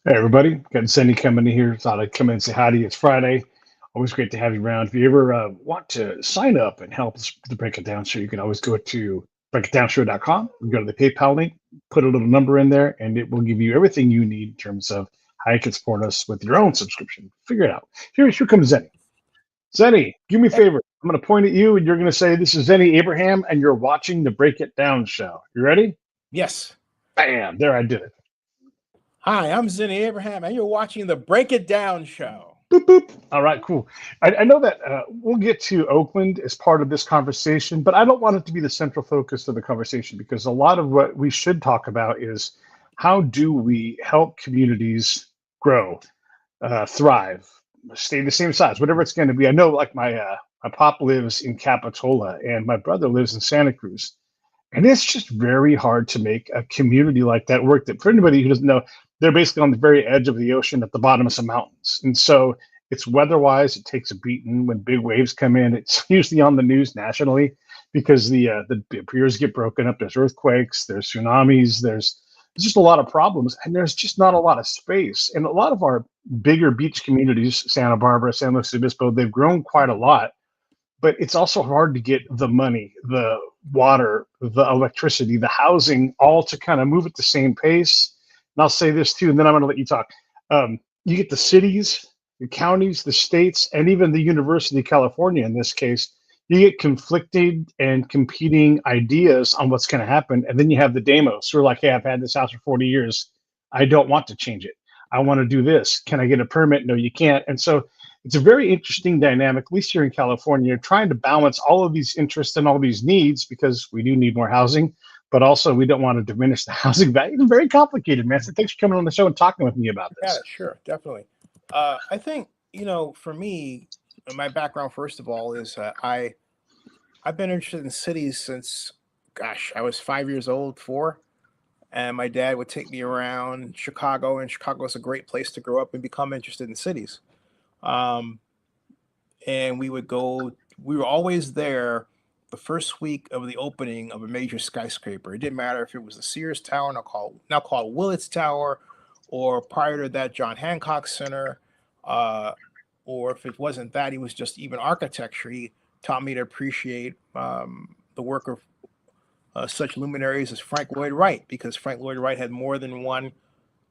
Hey everybody, got Zennie coming in here. Thought I'd come in and say hi to you. It's Friday. Always great to have you around. If you ever want to sign up and help us to break it down, show, you can always go to breakitdownshow.com. You go to the PayPal link, put a little number in there, and it will give you everything you need in terms of how you can support us with your own subscription. Figure it out. Here comes Zennie. Zennie, do me a Hey, favor. I'm going to point at you, and you're going to say, "This is Zennie Abraham," and you're watching the Break It Down show. You ready? yes. Bam! There, I did it. Hi, I'm Zennie Abraham, and you're watching the Break It Down show. Boop, boop. All right, cool. I know that we'll get to Oakland as part of this conversation, but I don't want it to be the central focus of the conversation because a lot of what we should talk about is how do we help communities grow, thrive, stay the same size, whatever it's going to be. I know, like my pop lives in Capitola and my brother lives in Santa Cruz, and it's just very hard to make a community like that work. That for anybody who doesn't know, they're basically on the very edge of the ocean at the bottom of some mountains. And so it's weather-wise, it takes a beating when big waves come in. It's usually on the news nationally because the piers get broken up. There's earthquakes, there's tsunamis, there's just a lot of problems, and there's just not a lot of space. And a lot of our bigger beach communities, Santa Barbara, San Luis Obispo, they've grown quite a lot, but it's also hard to get the money, the water, the electricity, the housing, all to kind of move at the same pace. And I'll say this too, and then I'm going to let you talk. You get the cities, the counties, the states, and even the University of California in this case. You get conflicted and competing ideas on what's going to happen, and then you have the demos who are like, "Hey, I've had this house for 40 years. I don't want to change it. I want to do this. Can I get a permit? No, you can't." And so it's a very interesting dynamic, at least here in California, trying to balance all of these interests and all these needs because we do need more housing, but also we don't want to diminish the housing value. It's very complicated, man. So thanks for coming on the show and talking with me about Yeah, this. sure, definitely. I think for me, my background first of all is I've been interested in cities since, gosh, I was 5 years old, four, and my dad would take me around Chicago, and Chicago is a great place to grow up and become interested in cities. Um, and we would go. We were always there the first week of the opening of a major skyscraper. It didn't matter if it was the Sears Tower, now called Willits Tower, or prior to that, John Hancock Center, uh, or if it wasn't that, he was just even architecture. He taught me to appreciate the work of such luminaries as Frank Lloyd Wright, because Frank Lloyd Wright had more than one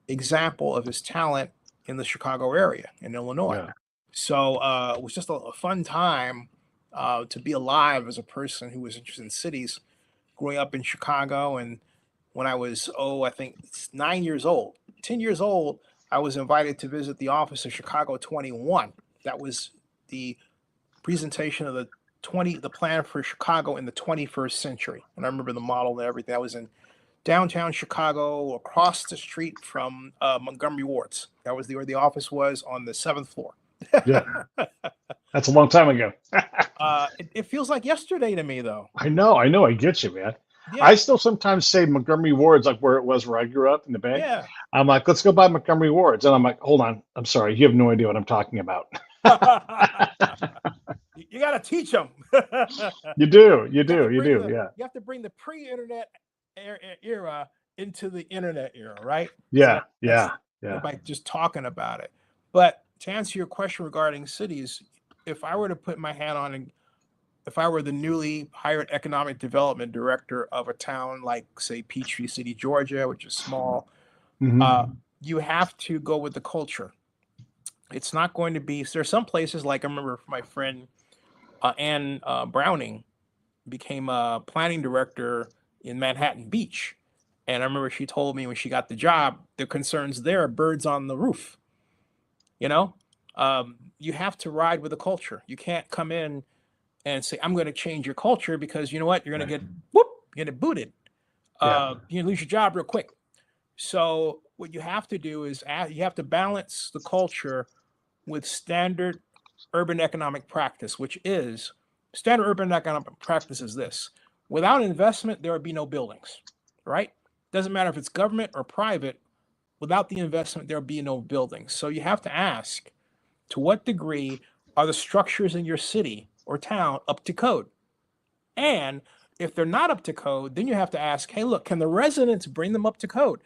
example of his talent in the Chicago area in Illinois. Yeah. So it was just a fun time to be alive as a person who was interested in cities, growing up in Chicago. And when I was, I think 9 years old, 10 years old, I was invited to visit the office of Chicago 21. That was the presentation of the plan for Chicago in the 21st century. And I remember the model and everything. I was in downtown Chicago, across the street from Montgomery Wards. That was where the office was, on the seventh floor. Yeah. That's a long time ago. It feels like yesterday to me, though. I know. I get you, man. I Yeah, still sometimes say Montgomery Ward's like where it was where I grew up in the Bay. yeah. I'm like, let's go by Montgomery Ward's. And I'm like, hold on. I'm sorry. You have no idea what I'm talking about. You got to teach them. You do. You You have to do. You bring do. the Yeah. you have to bring the pre-internet era into the internet era, right? So Yeah. that's Yeah. Yeah. by just talking about it. But to answer your question regarding cities, if I were to put my hat on, and if I were the newly hired economic development director of a town like, say, Peachtree City, Georgia, which is small, uh, Hmm. you have to go with the culture. It's not going to be. There are some places, like I remember my friend Ann Browning became a planning director in Manhattan Beach. And I remember she told me when she got the job, the concerns there are birds on the roof. You know, you have to ride with the culture. You can't come in and say, I'm going to change your culture, because you know what? You're going Right. to get whoop, you're going to get booted. Yeah. You lose your job real quick. So what you have to do is you have to balance the culture with standard urban economic practice, which is standard urban economic practice is this: without investment, there would be no buildings, right? Doesn't matter if it's government or private, without the investment, there would be no buildings. So you have to ask, to what degree are the structures in your city or town up to code? And if they're not up to code, then you have to ask, hey, look, can the residents bring them up to code?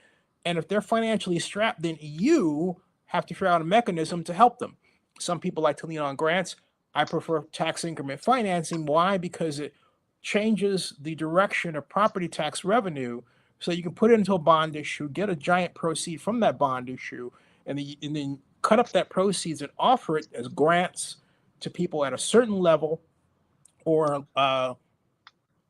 And if they're financially strapped, then you have to figure out a mechanism to help them. Some people like to lean on grants. I prefer tax increment financing. Why? Because it changes the direction of property tax revenue. So you can put it into a bond issue, get a giant proceed from that bond issue, and then cut up that proceeds and offer it as grants to people at a certain level, or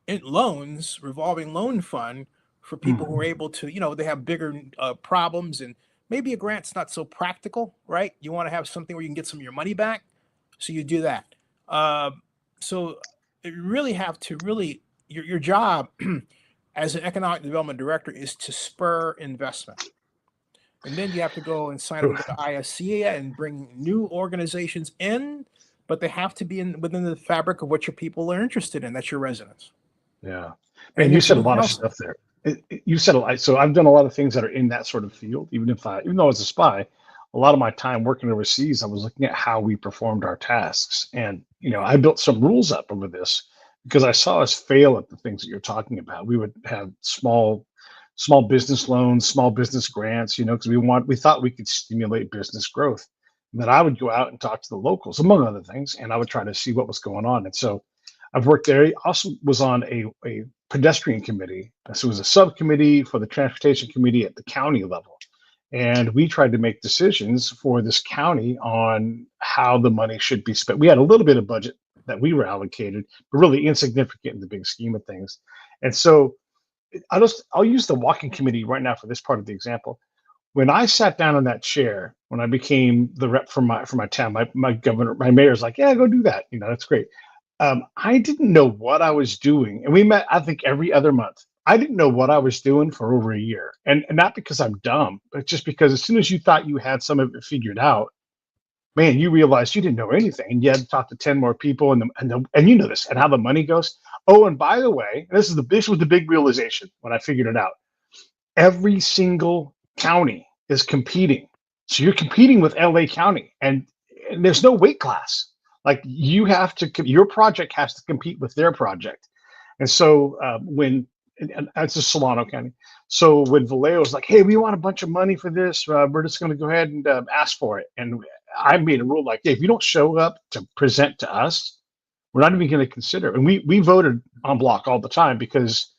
in loans, revolving loan fund for people who are able to, they have bigger problems, and maybe a grant's not so practical, right? You want to have something where you can get some of your money back, so you do that. Uh, so you really have to your job as an economic development director is to spur investment. And then you have to go and sign up with the ISCA and bring new organizations in, but they have to be within the fabric of what your people are interested in. That's your residents. Yeah. Man, And you there's said a something lot of else. stuff there. You said a lot. So I've done a lot of things that are in that sort of field. Even though I was a spy, a lot of my time working overseas, I was looking at how we performed our tasks. And, I built some rules up over this because I saw us fail at the things that you're talking about. We would have small business loans, small business grants, because we thought we could stimulate business growth. And then I would go out and talk to the locals, among other things, and I would try to see what was going on. And so I've worked there. I also was on a pedestrian committee. So it was a subcommittee for the transportation committee at the county level. And we tried to make decisions for this county on how the money should be spent. We had a little bit of budget that we were allocated, but really insignificant in the big scheme of things. And so I'll use the walking committee right now for this part of the example. When I sat down in that chair, when I became the rep for my town, my governor, my mayor's like, yeah, go do that. That's great. I didn't know what I was doing. And we met, I think, every other month. I didn't know what I was doing for over a year. And not because I'm dumb, but just because as soon as you thought you had some of it figured out, man, you realized you didn't know anything. And you had to talk to 10 more people, and you know this, and how the money goes. Oh, and by the way, this was the big realization when I figured it out. Every single county is competing. So you're competing with LA County, and there's no weight class. Like your project has to compete with their project. And so and that's just Solano County. So when Vallejo was like, hey, we want a bunch of money for this, we're just going to go ahead and ask for it. And I made a rule like, hey, if you don't show up to present to us, we're not even going to consider. And we voted en bloc all the time because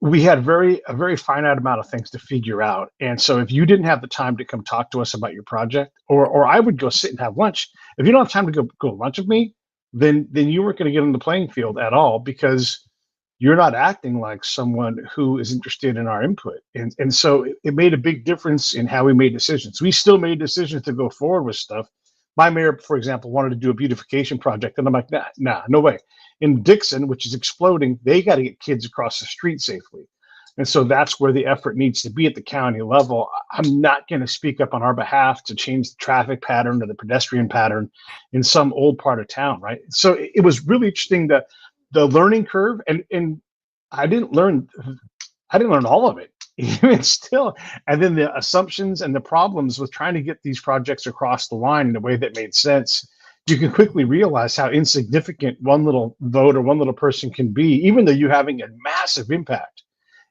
we had a very finite amount of things to figure out. And so if you didn't have the time to come talk to us about your project, or I would go sit and have lunch. If you don't have time to go lunch with me, then you weren't going to get on the playing field at all, because you're not acting like someone who is interested in our input. And so it made a big difference in how we made decisions. We still made decisions to go forward with stuff. My mayor, for example, wanted to do a beautification project, and I'm like, nah, no way. In Dixon, which is exploding, they got to get kids across the street safely. And so that's where the effort needs to be at the county level. I'm not going to speak up on our behalf to change the traffic pattern or the pedestrian pattern in some old part of town, right? So it was really interesting, the learning curve, and I didn't learn all of it. Even still, and then the assumptions and the problems with trying to get these projects across the line in a way that made sense. You can quickly realize how insignificant one little vote or one little person can be, even though you're having a massive impact.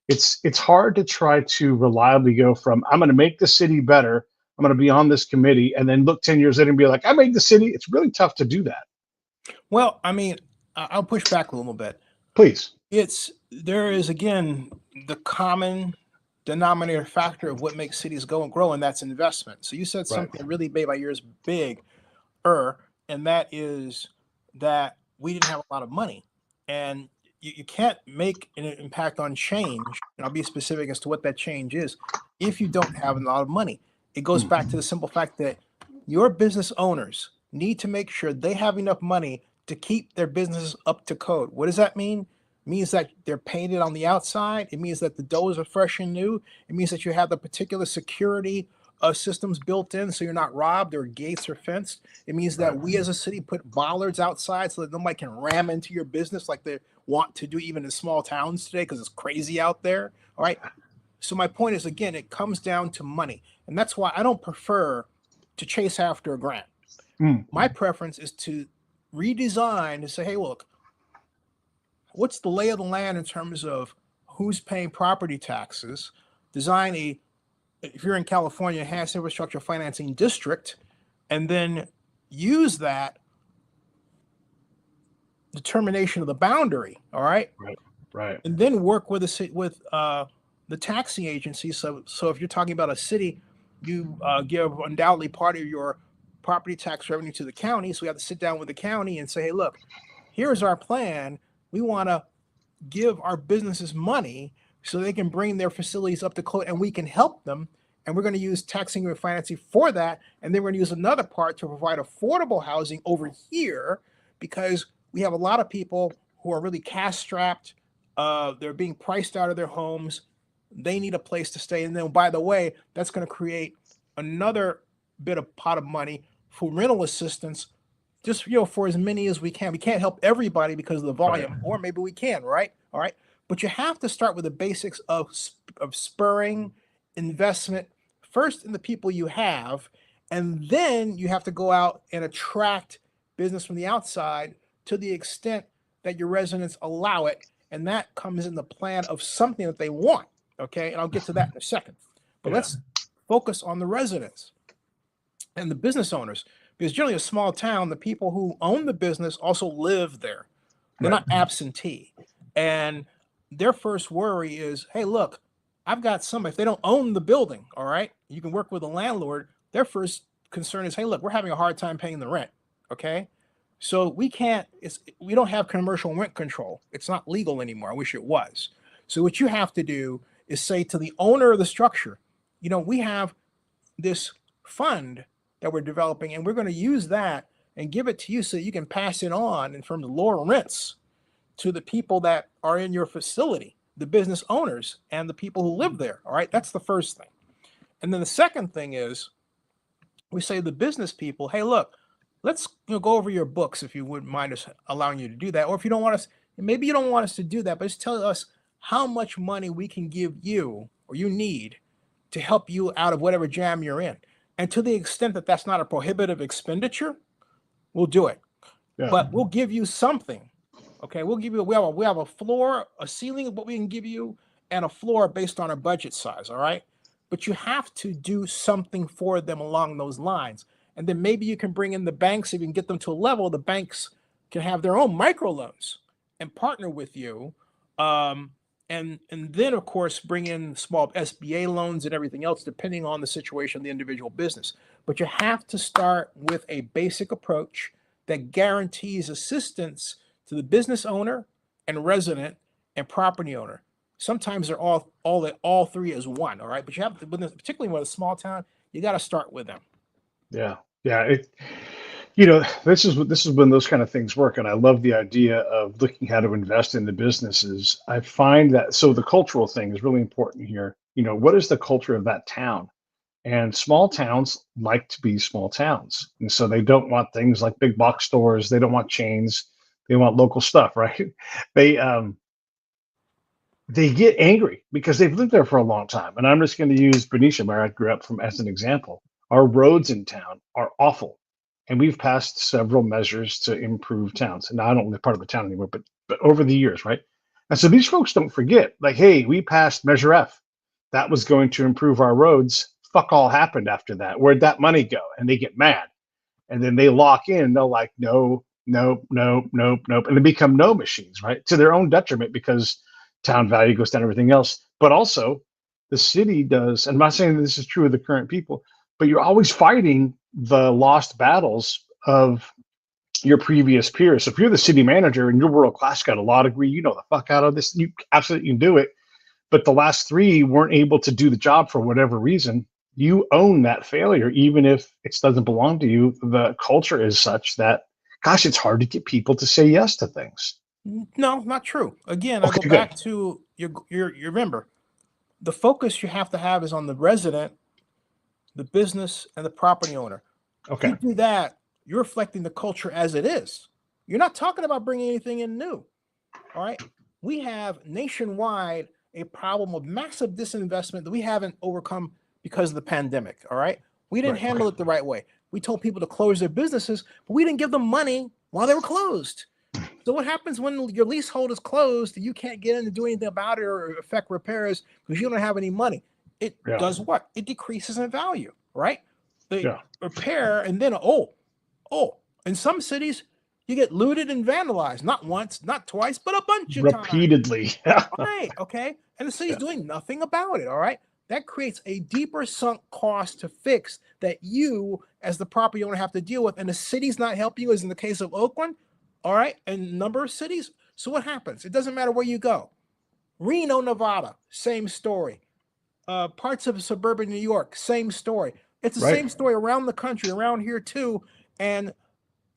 It's hard to try to reliably go from, I'm going to make the city better, I'm going to be on this committee, and then look 10 years later and be like, I made the city. It's really tough to do that. Well, I mean, I'll push back a little bit. Please. There is, again, the common denominator factor of what makes cities go and grow, and that's investment. So you said something really made my ears big, and that is that we didn't have a lot of money, and you can't make an impact on change, and I'll be specific as to what that change is, if you don't have a lot of money. It goes back to the simple fact that your business owners need to make sure they have enough money to keep their businesses up to code. What does that mean? It means that they're painted on the outside. It means that the doors are fresh and new. It means that you have the particular security systems built in so you're not robbed, or gates are fenced. It means that we as a city put bollards outside so that nobody can ram into your business like they want to do even in small towns today, because it's crazy out there. All right. So my point is, again, it comes down to money. And that's why I don't prefer to chase after a grant. My preference is to redesign and say, hey, look, what's the lay of the land in terms of who's paying property taxes? design if you're in California, enhanced infrastructure financing district, and then use that determination of the boundary. All right. Right. And then work with the taxing agency. So if you're talking about a city, you give undoubtedly part of your property tax revenue to the county. So we have to sit down with the county and say, hey, look, here's our plan. We want to give our businesses money so they can bring their facilities up to code, and we can help them. And we're going to use taxing and financing for that. And then we're going to use another part to provide affordable housing over here, because we have a lot of people who are really cash strapped. They're being priced out of their homes. They need a place to stay. And then, by the way, that's going to create another bit of pot of money for rental assistance, just, for as many as we can. We can't help everybody because of the volume, or maybe we can, right? All right. But you have to start with the basics of spurring investment first in the people you have, and then you have to go out and attract business from the outside to the extent that your residents allow it. And that comes in the plan of something that they want. Okay. And I'll get to that in a second. But let's focus on the residents and the business owners, because generally a small town, the people who own the business also live there. They're not absentee. And their first worry is, hey, look, I've got somebody, if they don't own the building, all right, you can work with a landlord. Their first concern is, hey, look, we're having a hard time paying the rent. Okay. So we don't have commercial rent control. It's not legal anymore. I wish it was. So what you have to do is say to the owner of the structure, we have this fund that we're developing, and we're going to use that and give it to you so you can pass it on and from the lower rents to the people that are in your facility, the business owners and the people who live there. All right. That's the first thing. And then the second thing is we say to the business people, hey, look, let's go over your books if you wouldn't mind us allowing you to do that. Or if you don't want us, maybe you don't want us to do that, but just tell us how much money we can give you or you need to help you out of whatever jam you're in. And to the extent that that's not a prohibitive expenditure, we'll do it. Yeah. But we'll give you something. Okay, we have a floor, a ceiling of what we can give you, and a floor based on our budget size. All right. But you have to do something for them along those lines. And then maybe you can bring in the banks. If you can get them to a level, the banks can have their own microloans and partner with you. And then, of course, bring in small SBA loans and everything else, depending on the situation of the individual business. But you have to start with a basic approach that guarantees assistance to the business owner and resident and property owner. Sometimes they're all three as one. All right. But you have to, particularly with a small town, you got to start with them. Yeah. This is when those kind of things work. And I love the idea of looking how to invest in the businesses. I find that, so the cultural thing is really important here. What is the culture of that town? And small towns like to be small towns. And so they don't want things like big box stores. They don't want chains. They want local stuff, right? They get angry because they've lived there for a long time. And I'm just going to use Benicia, where I grew up from, as an example. Our roads in town are awful. And we've passed several measures to improve towns. And now I don't live part of the town anymore, but over the years, right? And so these folks don't forget, like, hey, we passed Measure F. That was going to improve our roads. Fuck all happened after that. Where'd that money go? And they get mad. And then they lock in. They're like, no, nope. And they become no machines, right? To their own detriment, because town value goes down, everything else. But also the city does, and I'm not saying that this is true of the current people, but you're always fighting the lost battles of your previous peers. So if you're the city manager and you're world class, got a law degree, the fuck out of this, you absolutely can do it. But the last three weren't able to do the job for whatever reason. You own that failure, even if it doesn't belong to you. The culture is such that, gosh, it's hard to get people to say yes to things. No, not true. Again, I go back to your remember, the focus you have to have is on the resident, the business, and the property owner. Okay. If you do that, you're reflecting the culture as it is. You're not talking about bringing anything in new. All right. We have nationwide a problem of massive disinvestment that we haven't overcome because of the pandemic. All right. We didn't handle it the right way. We told people to close their businesses, but we didn't give them money while they were closed. So what happens when your leasehold is closed? You can't get in to do anything about it or affect repairs because you don't have any money. it Yeah. does what? It decreases in value, right? They Yeah. repair, and then in some cities you get looted and vandalized, not once, not twice, but a bunch of times. Repeatedly. All right, okay, and the city's Yeah. doing nothing about it. All right, that creates a deeper sunk cost to fix that you, as the property owner, have to deal with, and the city's not helping you, as in the case of Oakland. All right, and a number of cities. So what happens? It doesn't matter where you go. Reno, Nevada, same story. Parts of suburban New York, same story. It's the Right. same story around the country, around here too. And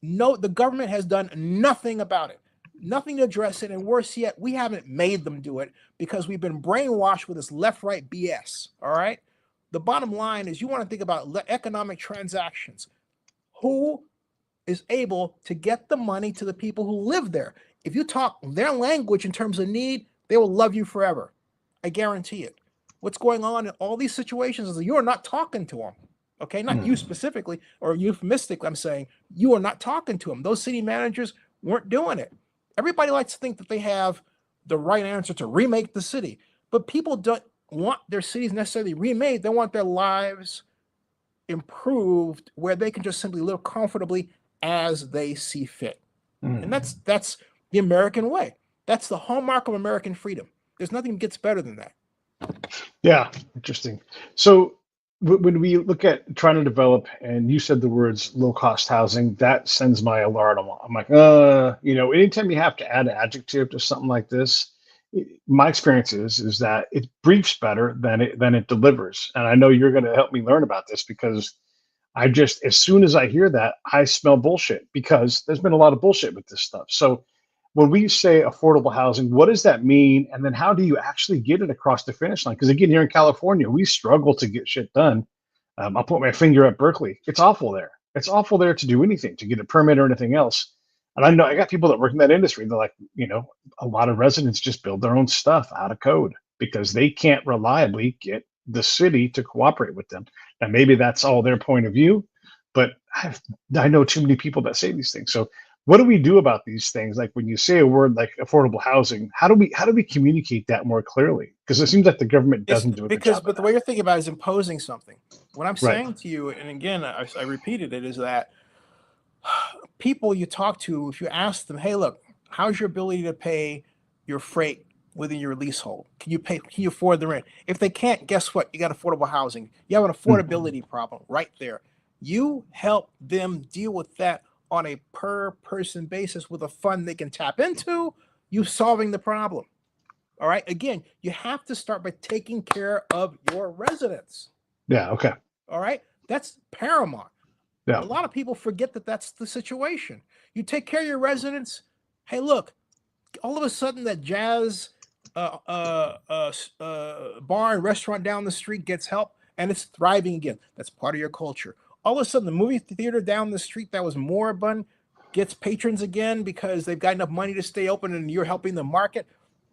no, the government has done nothing about it, nothing to address it. And worse yet, we haven't made them do it because we've been brainwashed with this left-right BS. All right. The bottom line is you want to think about economic transactions. Who is able to get the money to the people who live there? If you talk their language in terms of need, they will love you forever. I guarantee it. What's going on in all these situations is that you're not talking to them. Okay, not you specifically or euphemistically. I'm saying you are not talking to them. Those city managers weren't doing it. Everybody likes to think that they have the right answer to remake the city, but people don't want their cities necessarily remade. They want their lives improved where they can just simply live comfortably as they see fit. And that's the American way. That's the hallmark of American freedom. There's nothing that gets better than that. Yeah, interesting. So when we look at trying to develop, and you said the words low cost housing, that sends my alarm. I'm like, anytime you have to add an adjective to something like this, my experience is that it briefs better than it delivers. And I know you're going to help me learn about this because I just, as soon as I hear that, I smell bullshit because there's been a lot of bullshit with this stuff. So when we say affordable housing, what does that mean? And then how do you actually get it across the finish line? Because again, here in California, we struggle to get shit done. I'll put my finger at Berkeley. It's awful there. It's awful there to do anything, to get a permit or anything else. And I know I got people that work in that industry. They're like, a lot of residents just build their own stuff out of code because they can't reliably get the city to cooperate with them. Now, maybe that's all their point of view, but I know too many people that say these things. So what do we do about these things? Like when you say a word like affordable housing, how do we communicate that more clearly? Because it seems like the government doesn't do a good job. But the way you're thinking about it is imposing something. What I'm Right. saying to you, and again, I repeated it, is that people you talk to, if you ask them, hey, look, how's your ability to pay your freight within your leasehold? Can you afford the rent? If they can't, guess what? You got affordable housing. You have an affordability problem right there. You help them deal with that on a per person basis with a fund they can tap into, you solving the problem. All right. Again, you have to start by taking care of your residents. Yeah. Okay. All right. That's paramount. Yeah. A lot of people forget that that's the situation. You take care of your residents. Hey, look, all of a sudden that jazz bar and restaurant down the street gets help and it's thriving again. That's part of your culture. All of a sudden the movie theater down the street that was moribund gets patrons again because they've got enough money to stay open and you're helping the market.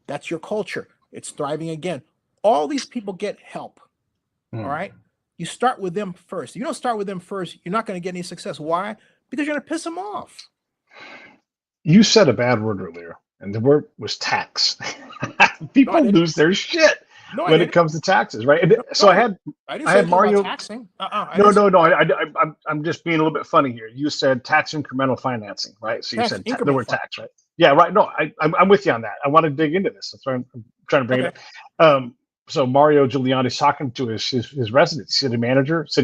That's your culture. It's thriving again. All these people get help. All right. You start with them first. If you don't start with them first, you're not going to get any success. Why? Because you're going to piss them off. You said a bad word earlier, and the word was tax. People lose their shit when it comes to taxes, right? And I had Mario. Taxing. I'm just being a little bit funny here. You said tax incremental financing, right? So you said the word tax, right? Yeah, right. No, I'm with you on that. I want to dig into this. That's why I'm trying to bring it up. So Mario Giuliani's talking to his resident, city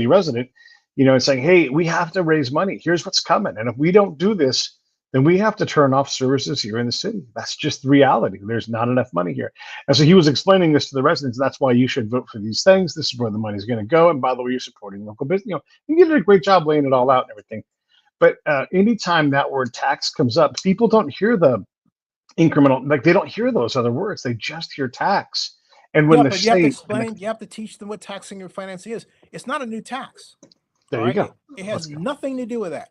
resident, and saying, hey, we have to raise money. Here's what's coming. And if we don't do this, then we have to turn off services here in the city. That's just the reality. There's not enough money here. And so he was explaining this to the residents. That's why you should vote for these things. This is where the money's going to go. And by the way, you're supporting local business. You did a great job laying it all out and everything. But anytime that word tax comes up, people don't hear the incremental, like they don't hear those other words. They just hear tax. And when you have to explain, you have to teach them what taxing and financing is. It's not a new tax. There you go. It has nothing to do with that.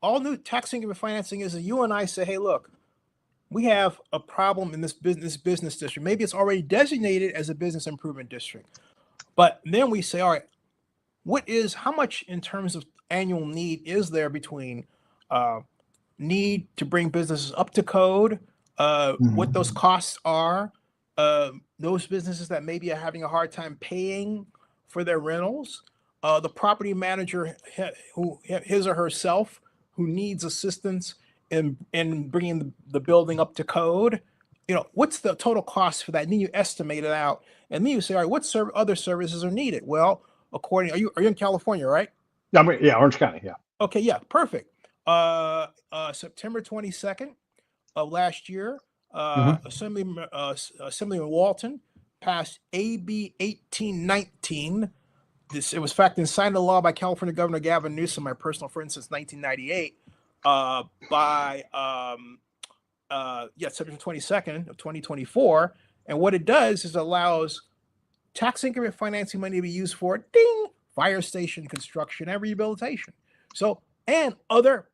All new taxing and financing is that you and I say, hey, look, we have a problem in this business district. Maybe it's already designated as a business improvement district. But then we say, all right, how much in terms of annual need is there between need to bring businesses up to code, what those costs are, those businesses that maybe are having a hard time paying for their rentals. The property manager, who his or herself, who needs assistance in bringing the building up to code. What's the total cost for that? And then you estimate it out, and then you say, all right, what other services are needed? Well, are you in California, right? Yeah, Orange County. Yeah. Okay, yeah, perfect. September 22nd of last year, Assemblyman Walton passed AB 1819. It was fact and signed into law by California Governor Gavin Newsom, my personal friend since 1998, by September 22nd of 2024. And what it does is allows tax increment financing money to be used for fire station construction and rehabilitation. So, and other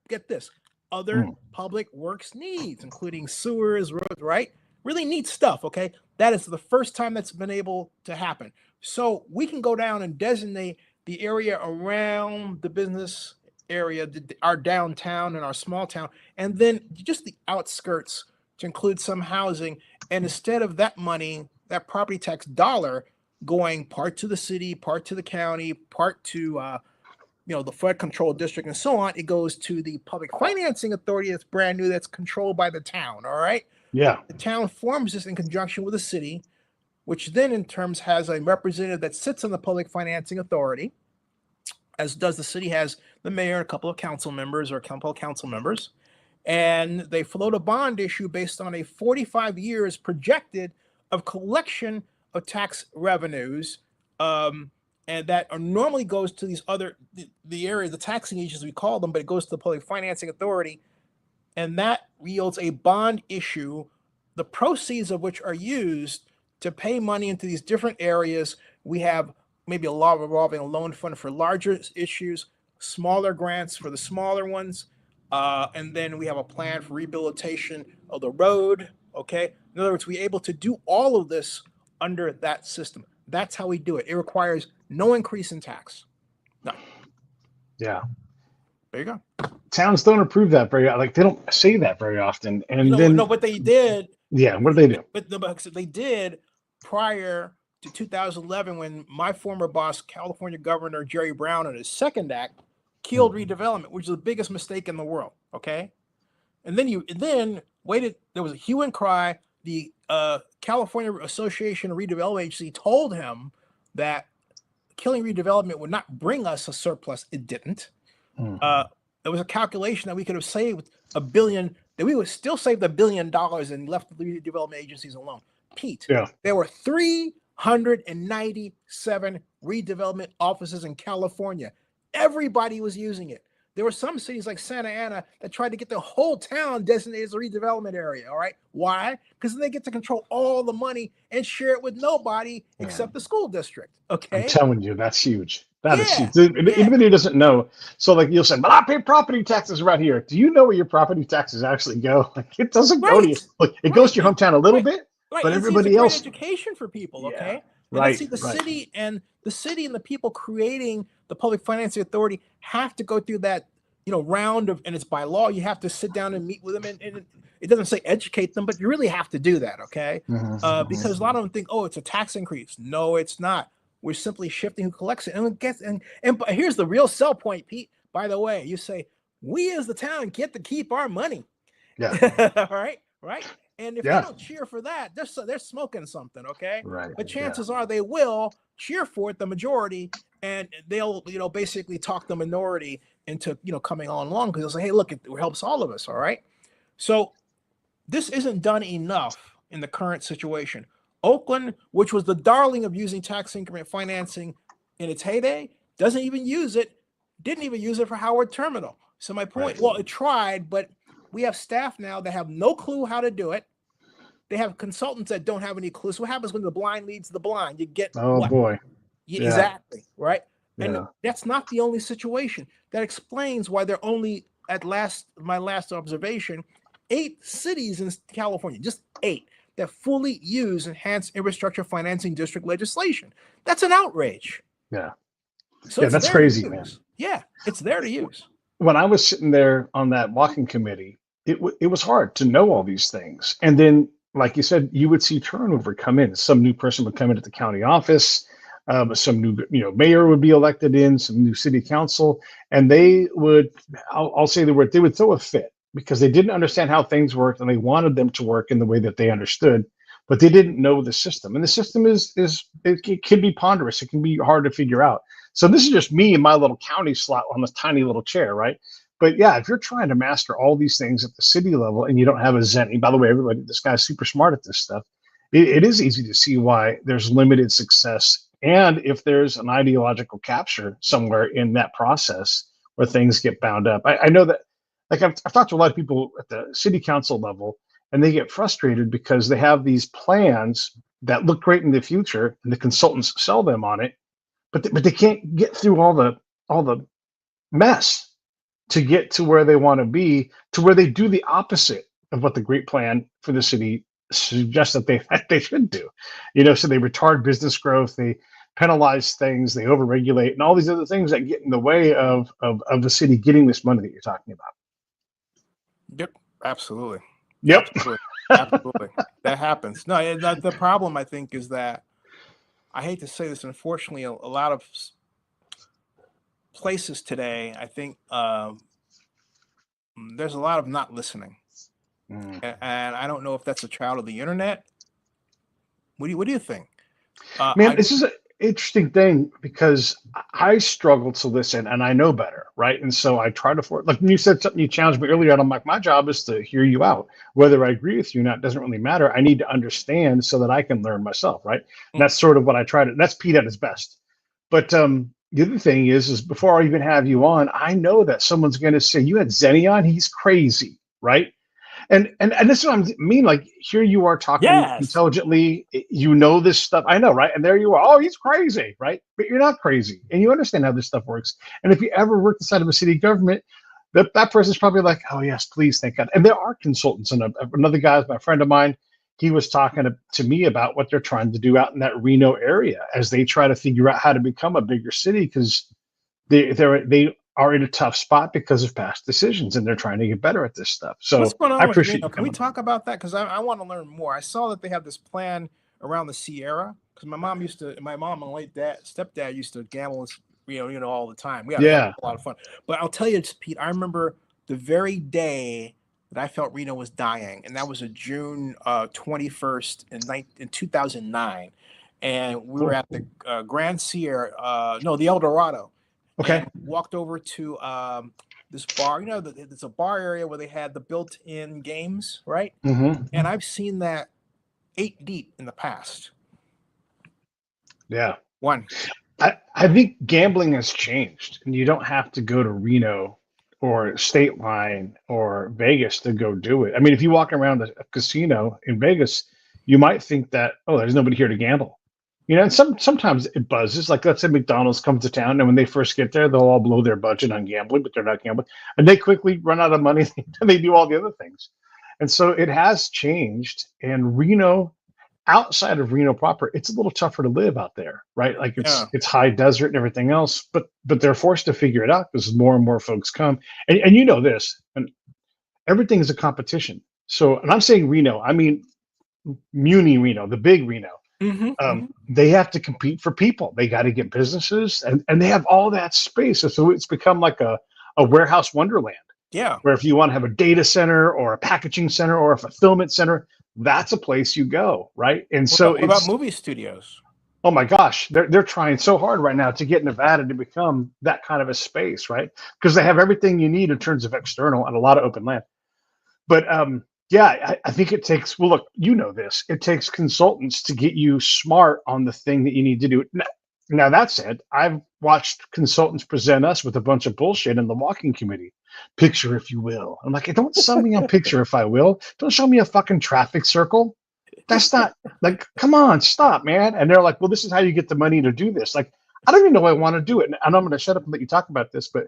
public works needs, including sewers, roads, right? Really neat stuff, okay? That is the first time that's been able to happen. So we can go down and designate the area around the business area, our downtown and our small town, and then just the outskirts to include some housing. And instead of that money, that property tax dollar going part to the city, part to the county, part to the flood control district and so on, it goes to the public financing authority that's brand new, that's controlled by the town. All right. Yeah. The town forms this in conjunction with the city, which then in terms has a representative that sits on the public financing authority, as does the city, has the mayor and a couple of council members or a couple of council members. And they float a bond issue based on a 45 years projected of collection of tax revenues. And that normally goes to these the area, the taxing agents, we call them, but it goes to the public financing authority. And that yields a bond issue, the proceeds of which are used to pay money into these different areas. We have maybe a law revolving a loan fund for larger issues, smaller grants for the smaller ones. And then we have a plan for rehabilitation of the road. Okay. In other words, we're able to do all of this under that system. That's how we do it. It requires no increase in tax. None. Yeah. There you go. Towns don't approve that they don't say that very often. And but they did. Yeah. What did they do? But they did prior to 2011, when my former boss, California Governor Jerry Brown, in his second act, killed redevelopment, which is the biggest mistake in the world. Okay. And then waited. There was a hue and cry. The California Association of Redevelopment Agency told him that killing redevelopment would not bring us a surplus. It didn't. There was a calculation that we could have saved $1 billion, that we would still save $1 billion and left the redevelopment agencies alone. Pete, there were 397 redevelopment offices in California. Everybody was using it. There were some cities like Santa Ana that tried to get the whole town designated as a redevelopment area. All right. Why? Because they get to control all the money and share it with nobody except the school district. Okay. I'm telling you, that's huge. That is huge. Anybody who doesn't know. So you'll say, but I pay property taxes around here. Do you know where your property taxes actually go? It doesn't go to you. Look, it goes to your hometown a little bit, but everybody else. Education for people. Okay. Right. See, the city and the people creating the public financing authority have to go through that, round of, and it's by law, you have to sit down and meet with them, and it doesn't say educate them, but you really have to do that. Okay. Because a lot of them think, oh, it's a tax increase. No, it's not. We're simply shifting who collects it. And here's the real sell point, Pete. By the way, you say, we as the town get to keep our money. Yeah. All right. Right. And if they don't cheer for that, they're smoking something, okay? Right. But chances are they will cheer for it, the majority, and they'll, basically talk the minority into, coming on along, because they'll say, hey, look, it helps all of us, all right? So this isn't done enough in the current situation. Oakland, which was the darling of using tax increment financing in its heyday, didn't even use it for Howard Terminal. So my point, well, it tried, but we have staff now that have no clue how to do it. They have consultants that don't have any clue. So what happens when the blind leads the blind? You get boy. Exactly, right? And that's not the only situation. That explains why they're only, my last observation, 8 cities in California, just 8, that fully use enhanced infrastructure financing district legislation. That's an outrage. Yeah. So that's crazy, man. Yeah, it's there to use. When I was sitting there on that walking committee, it was hard to know all these things. And then, like you said, you would see turnover come in. Some new person would come into the county office. Some new, mayor would be elected in, some new city council, and they would, I'll say the word, they would throw a fit because they didn't understand how things worked and they wanted them to work in the way that they understood, but they didn't know the system. And the system it can be ponderous. It can be hard to figure out. So this is just me in my little county slot on this tiny little chair, right? But yeah, if you're trying to master all these things at the city level and you don't have a Zennie, by the way, everybody, this guy's super smart at this stuff. It is easy to see why there's limited success. And if there's an ideological capture somewhere in that process where things get bound up, I know that, like I've talked to a lot of people at the city council level, and they get frustrated because they have these plans that look great in the future, and the consultants sell them on it, but they can't get through all the mess to get to where they want to be, to where they do the opposite of what the great plan for the city suggests that they should do. So they retard business growth, they penalize things, they overregulate, and all these other things that get in the way of the city getting this money that you're talking about. Yep, absolutely. Yep, absolutely. That happens. No, the problem I think is that, I hate to say this, unfortunately, a lot of places today, I think there's a lot of not listening, and I don't know if that's a child of the internet. What do you think? Man, this is an interesting thing because I struggle to listen and I know better, right? And so I try to, like when you said something, you challenged me earlier, and I'm like, my job is to hear you out. Whether I agree with you or not doesn't really matter. I need to understand so that I can learn myself, right? And that's sort of what I try to, that's Pete at his best. But the other thing is before I even have you on, I know that someone's going to say, you had Zennie on, he's crazy, right? And this is what I mean. Like, here you are talking intelligently, this stuff. I know, right? And there you are. Oh, he's crazy, right? But you're not crazy, and you understand how this stuff works. And if you ever work inside of a city government, that person's probably like, oh yes, please, thank God. And there are consultants. And another guy, my friend of mine, he was talking to me about what they're trying to do out in that Reno area as they try to figure out how to become a bigger city, because they are in a tough spot because of past decisions, and they're trying to get better at this stuff. So what's going on I appreciate Can we talk about that? Because I want to learn more. I saw that they have this plan around the Sierra, because my mom and late stepdad used to gamble, all the time. We had a lot of fun. But I'll tell you, Pete, I remember the very day that I felt Reno was dying, and that was a June 21st in 2009, and we were at the Grand Sierra, the El Dorado. Okay. Walked over to this bar. It's a bar area where they had the built-in games, right? Mm-hmm. And I've seen that 8 deep in the past. Yeah. One. I think gambling has changed, and you don't have to go to Reno or State Line or Vegas to go do it. I mean, if you walk around a casino in Vegas, you might think that, oh, there's nobody here to gamble. And sometimes it buzzes. Like, let's say McDonald's comes to town, and when they first get there, they'll all blow their budget on gambling, but they're not gambling. And they quickly run out of money, and they do all the other things. And so it has changed. And Reno, outside of Reno proper, it's a little tougher to live out there, right? Like it's high desert and everything else, but they're forced to figure it out because more and more folks come. And you know this, and everything is a competition. So, and I'm saying Reno, I mean Muni Reno, the big Reno. They have to compete for people. They got to get businesses, and they have all that space. So it's become like a warehouse wonderland. Yeah. Where if you want to have a data center or a packaging center or a fulfillment center, that's a place you go, right? And what about movie studios? Oh my gosh, they're trying so hard right now to get Nevada to become that kind of a space, right? Because they have everything you need in terms of external and a lot of open land. But yeah, I think it takes, well, look, this, it takes consultants to get you smart on the thing that you need to do. Now that said, I've watched consultants present us with a bunch of bullshit in the walking committee. Picture, if you will. I'm like, don't sell me on picture, if I will. Don't show me a fucking traffic circle. That's not, like, come on, stop, man. And they're like, well, this is how you get the money to do this. Like, I don't even know I want to do it. And I'm going to shut up and let you talk about this, but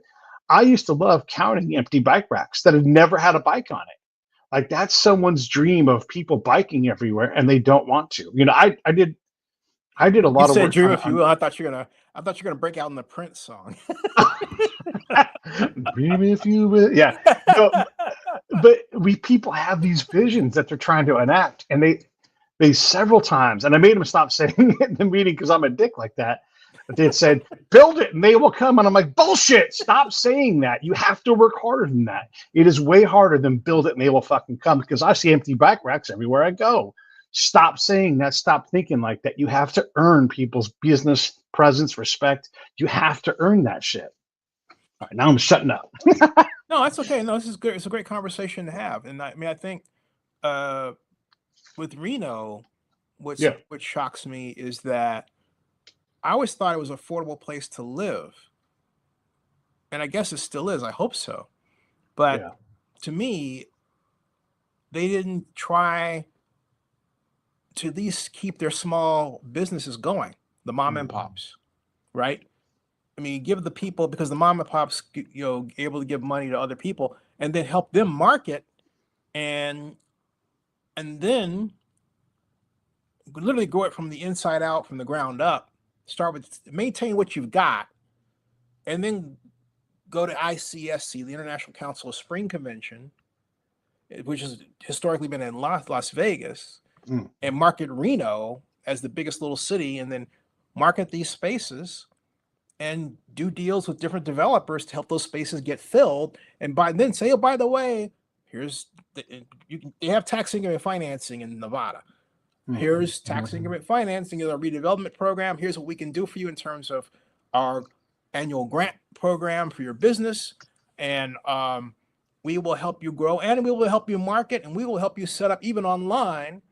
I used to love counting empty bike racks that had never had a bike on it. Like, that's someone's dream of people biking everywhere, and they don't want to. I did a lot of work. Dream, if you will. I thought you're gonna break out in the Prince song. Dream, if you will. Yeah. No, but people have these visions that they're trying to enact, and me several times, and I made him stop saying it in the meeting because I'm a dick like that. But they had said, build it and they will come. And I'm like, bullshit, stop saying that. You have to work harder than that. It is way harder than build it and they will fucking come, because I see empty bike racks everywhere I go. Stop saying that. Stop thinking like that. You have to earn people's business presence, respect. You have to earn that shit. All right, now I'm shutting up. No, that's okay. No, this is good. It's a great conversation to have. And I mean, I think with Reno, what shocks me is that I always thought it was an affordable place to live. And I guess it still is. I hope so. But to me, they didn't try to at least keep their small businesses going, the mom and pops, right? I mean, give the people, because the mom and pops, able to give money to other people and then help them market and then literally grow it from the inside out, from the ground up. Start with maintain what you've got, and then go to ICSC, the International Council of Spring Convention, which has historically been in Las Vegas, and market Reno as the biggest little city, and then market these spaces and do deals with different developers to help those spaces get filled. And then say, oh, by the way, they have tax increment financing in Nevada. Here's tax increment financing in our redevelopment program. Here's what we can do for you in terms of our annual grant program for your business. And we will help you grow, and we will help you market, and we will help you set up even online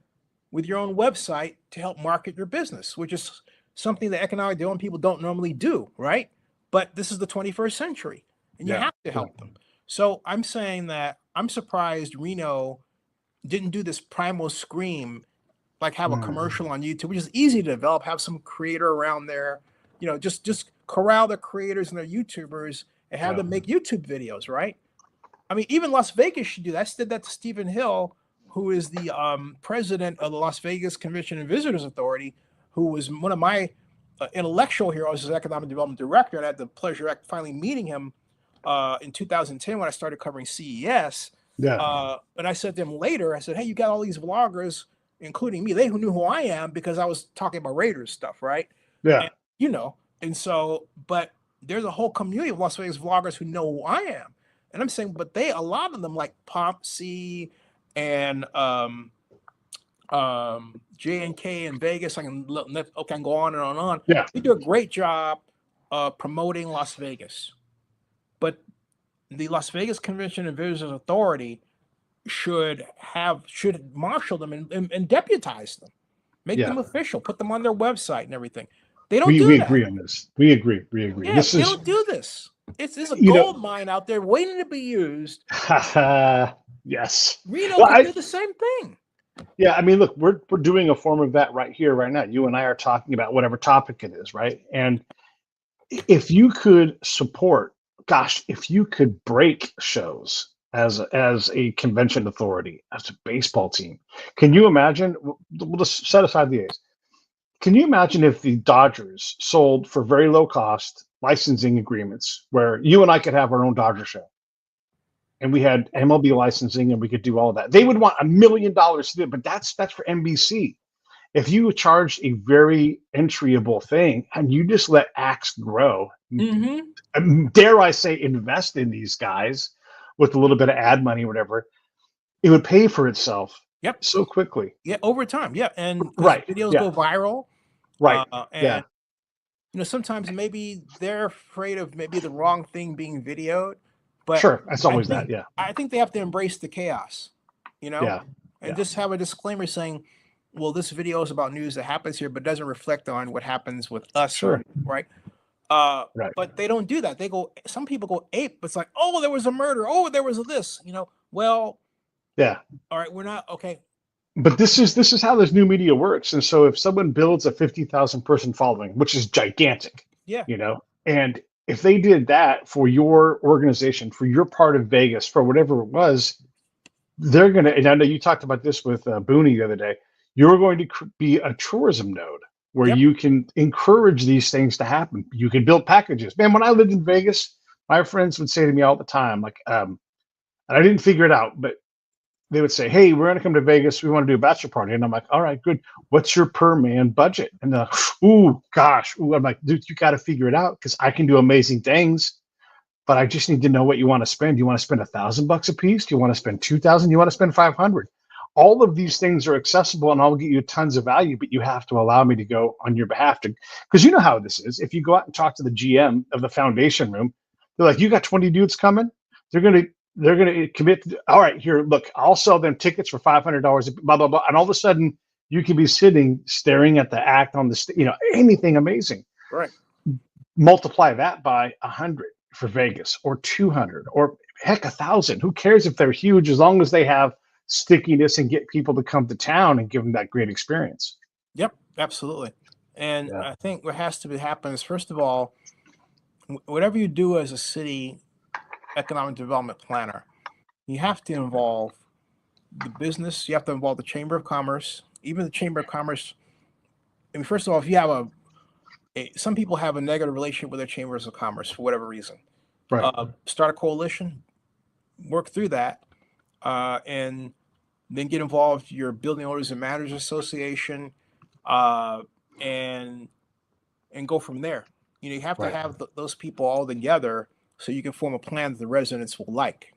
with your own website to help market your business, which is something that economic development people don't normally do, right? But this is the 21st century, and you have to help them. So I'm saying that I'm surprised Reno didn't do this primal scream, like have a commercial on YouTube, which is easy to develop, have some creator around there, just corral the creators and their YouTubers and have them make YouTube videos, right? I mean, even Las Vegas should do that. I did that to Stephen Hill, who is the president of the Las Vegas Convention and Visitors Authority, who was one of my intellectual heroes as economic development director. And I had the pleasure of finally meeting him in 2010 when I started covering CES. And I said to him later, I said, hey, you got all these vloggers, including me. They who knew who I am because I was talking about Raiders stuff, right? Yeah. And, and so, but there's a whole community of Las Vegas vloggers who know who I am. And I'm saying, but a lot of them like Pomp C and J&K in Vegas, I can go on and on and on. Yeah. They do a great job promoting Las Vegas. But the Las Vegas Convention and Visitors Authority should marshal them and deputize them, make them official, put them on their website and everything. They don't do that. We agree on this. We agree. Yeah, they don't do this. It's a gold mine out there waiting to be used. Yes. Reno can do the same thing. Yeah, I mean, look, we're doing a form of that right here, right now. You and I are talking about whatever topic it is, right? And if you could support, if you could break shows as a convention authority, as a baseball team, can you imagine? We'll just set aside the A's. Can you imagine if the Dodgers sold for very low cost licensing agreements where you and I could have our own Dodger show, and we had MLB licensing and we could do all of that? They would want $1 million to do it, but that's for NBC. If you charge a very entryable thing and you just let acts grow, dare I say, invest in these guys with a little bit of ad money or whatever, it would pay for itself. Yep. So quickly. Yeah, over time. Yeah. And videos go viral. Right. And sometimes maybe they're afraid of maybe the wrong thing being videoed. But sure, that's always that. Yeah. I think they have to embrace the chaos, and just have a disclaimer saying, well, this video is about news that happens here, but doesn't reflect on what happens with us. Sure. Right. But they don't do that. Some people go ape. It's like, oh, there was a murder. Oh, there was this, well, yeah. All right. We're not okay. But this is how this new media works. And so if someone builds a 50,000 person following, which is gigantic, and if they did that for your organization, for your part of Vegas, for whatever it was, they're going to, and I know you talked about this with Booney the other day, you're going to be a tourism node where you can encourage these things to happen. You can build packages. Man, when I lived in Vegas, my friends would say to me all the time, like, and I didn't figure it out, but they would say, "Hey, we're going to come to Vegas. We want to do a bachelor party." And I'm like, "All right, good. What's your per man budget?" And they're like, "Ooh, gosh." Ooh, I'm like, "Dude, you got to figure it out because I can do amazing things, but I just need to know what you want to spend. Do you want to spend $1,000 a piece? Do you want to spend 2,000? You want to spend 500? All of these things are accessible, and I'll get you tons of value. But you have to allow me to go on your behalf to, because you know how this is. If you go out and talk to the GM of the foundation room, they're like, "You got 20 dudes coming? They're gonna they're gonna commit. All right, here, look, I'll sell them tickets for $500. Blah blah blah." And all of a sudden, you can be sitting staring at the act on anything amazing. Right. Multiply that by 100 for Vegas, or 200, or heck, 1,000. Who cares if they're huge, as long as they have stickiness and get people to come to town and give them that great experience. Yep, absolutely. And Yeah. I think what has to happen is, first of all, whatever you do as a city economic development planner, you have to involve the business. You have to involve the Chamber of Commerce, even the Chamber of Commerce. I mean, first of all, if you have some people have a negative relationship with their chambers of commerce for whatever reason. Right. Start a coalition, work through that, and then get involved. Your building owners and managers association, and go from there. You have to have those people all together so you can form a plan that the residents will like.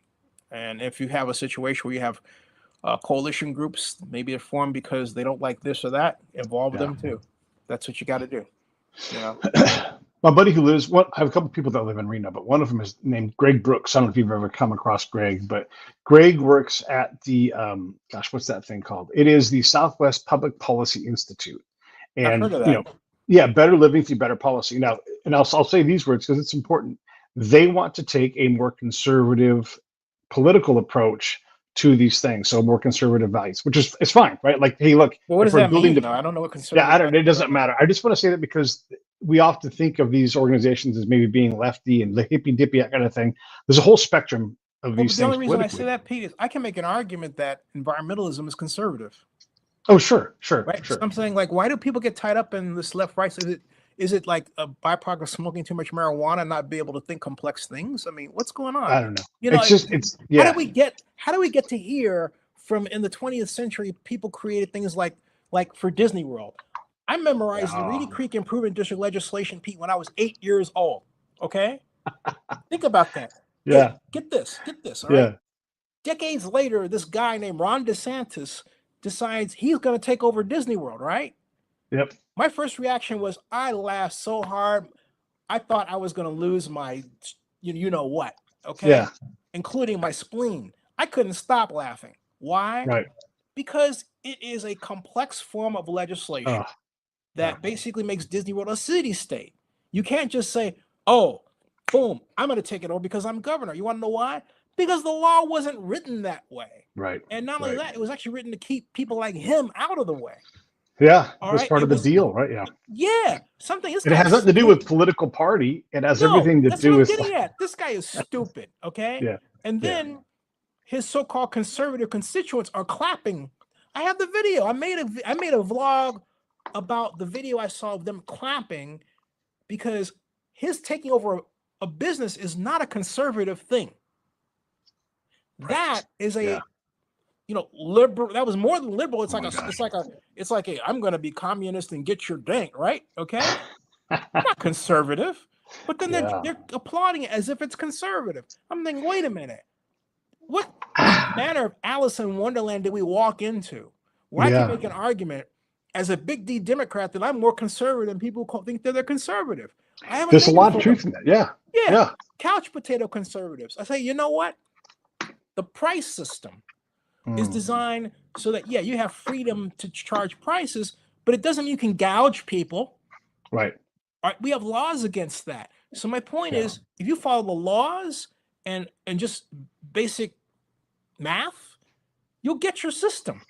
And if you have a situation where you have coalition groups, maybe they're formed because they don't like this or that, involve them too. That's what you got to do. My buddy who lives, I have a couple of people that live in Reno, but one of them is named Greg Brooks. I don't know if you've ever come across Greg, but Greg works at the, what's that thing called? It is the Southwest Public Policy Institute. And, I've heard of that. Better living through better policy. Now, and I'll say these words because it's important. They want to take a more conservative political approach to these things, so more conservative values, which is it's fine, right? Like, hey, look, well, what does that mean? I don't know what conservative. Yeah, I don't. It doesn't matter. I just want to say that because we often think of these organizations as maybe being lefty and the hippy dippy, that kind of thing. There's a whole spectrum of these things. The only reason I say that, Pete, is I can make an argument that environmentalism is conservative. Oh, sure. Right. Sure. So I'm saying, like, why do people get tied up in this left right? Is it like a byproduct of smoking too much marijuana and not be able to think complex things? I mean, what's going on? I don't know. How do we get to here from in the 20th century? People created things like for Disney World. I memorized the Reedy Creek Improvement District legislation, Pete, when I was 8 years old. Okay, think about that. Yeah. Hey, get this. All right. Decades later, this guy named Ron DeSantis decides he's going to take over Disney World. Right. Yep. My first reaction was I laughed so hard, I thought I was going to lose my, you know what? Okay. Yeah. Including my spleen. I couldn't stop laughing. Why? Right. Because it is a complex form of legislation that basically makes Disney World a city-state. You can't just say, "Oh, boom, I'm going to take it over because I'm governor." You want to know why? Because the law wasn't written that way. Right. And not only that, it was actually written to keep people like him out of the way. Yeah, that's part of the deal, right? Yeah. Yeah, something. It has nothing to do with political party. It has everything to do with. This guy is stupid. Okay. Yeah. And then his so-called conservative constituents are clapping. I have the video. I made a vlog about the video I saw of them clapping because his taking over a business is not a conservative thing. Right. That is a liberal. That was more than liberal. It's like a I'm going to be communist and get your dank, right? Okay, not conservative, but then they're applauding it as if it's conservative. I'm thinking, wait a minute, what manner of Alice in Wonderland did we walk into? Where I can make an argument as a big D Democrat that I'm more conservative than people who think that they're conservative. There's a lot of truth in that. Yeah. Couch potato conservatives. I say, you know what? The price system is designed so that, you have freedom to charge prices, but it doesn't mean you can gouge people. Right. All right. We have laws against that. So my point is, if you follow the laws and just basic math, you'll get your system.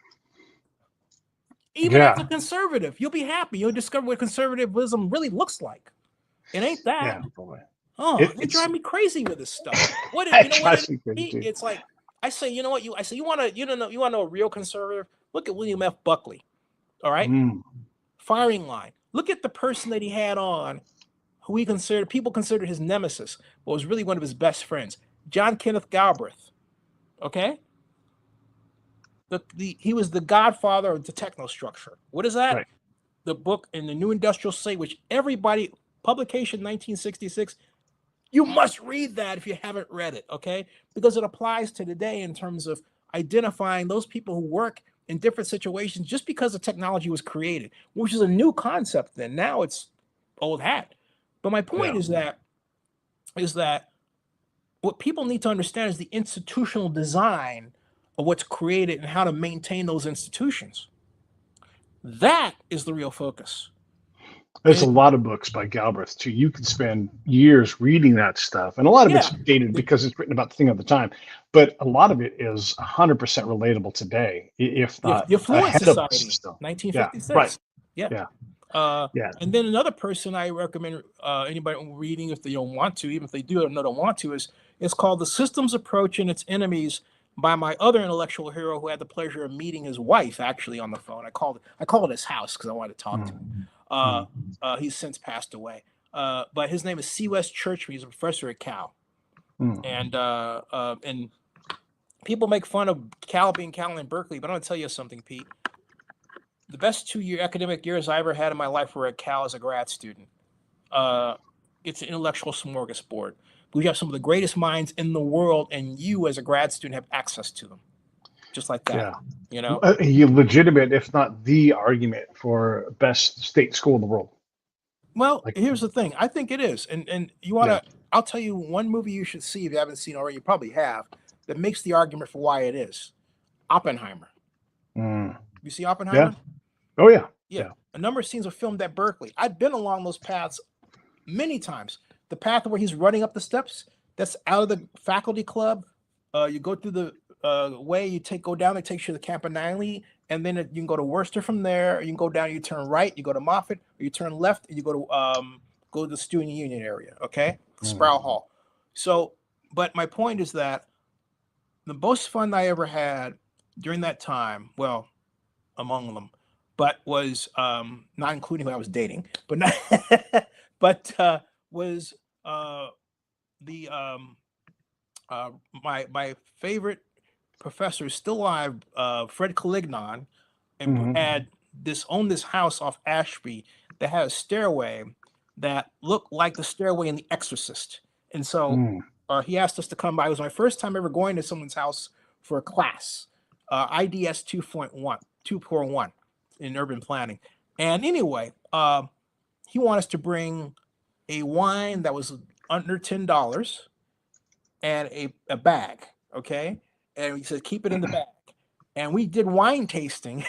Even as a conservative, you'll be happy. You'll discover what conservatism really looks like. It ain't that. Yeah, boy. They drive me crazy with this stuff. It's like, I say, you know what? You want to know a real conservative? Look at William F. Buckley. All right. Firing line. Look at the person that he had on, who people considered his nemesis, but was really one of his best friends, John Kenneth Galbraith. Okay. he was the godfather of the technostructure. What is that? Right. The book in the New Industrial State, which everybody, publication 1966, you must read that if you haven't read it, okay? Because it applies to today in terms of identifying those people who work in different situations just because the technology was created, which is a new concept then. Now it's old hat. But my point Yeah. is that what people need to understand is the institutional design of what's created and how to maintain those institutions. That is the real focus. There's a And lot of books by Galbraith too. You could spend years reading that stuff, and a lot of it's yeah, dated the, because it's written about the thing of the time. But a lot of it is 100% relatable today, if not the Affluent ahead of us Society, still. Yeah, right. 1956. Yeah. Yeah, Uh, yeah. and then another person I recommend anybody reading if they don't want to, even if they do or don't want to, is it's called The Systems Approach and Its Enemies by my other intellectual hero who had the pleasure of meeting his wife actually on the phone. I called it his house because I wanted to talk to him. Mm, Uh, mm, he's since passed away. But his name is C. West Churchman. He's a professor at Cal. mm. And people make fun of Cal being Cal in Berkeley, but I'm going to tell you something, Pete. The best 2 year academic years I ever had in my life were at Cal as a grad student. It's an intellectual smorgasbord. We have some of the greatest minds in the world, and you as a grad student have access to them, just like that. Yeah. You know. A legitimate, if not the argument for best state school in the world. Well, Like, here's the thing. I think it is, and you want yeah. to. I'll tell you one movie you should see if you haven't seen already. You probably have. That makes the argument for why it is. Oppenheimer. Mm. You see Yeah. Oppenheimer? Oh yeah. Yeah. Yeah. A number of scenes are filmed at Berkeley. I've been along those paths many times. The path where he's running up the steps, that's out of the faculty club. You go through the way you go down, it takes you to the Campanile, and then you can go to Worcester from there. You can go down, you turn right, you go to Moffett, or you turn left, and you go to the Student Union area, okay? Sproul Mm. Hall. So, but my point is that the most fun I ever had during that time, well, among them, but was not including who I was dating, but not, but was the my favorite professor is still alive, Fred Calignon, and Mhm. had owned this house off Ashby that had a stairway that looked like the stairway in The Exorcist, and so Mm. he asked us to come by. It was my first time ever going to someone's house for a class, IDS 2.1 in urban planning, and anyway, he wanted us to bring a wine that was under $10 and a bag, okay? And he said, keep it in the bag. And we did wine tasting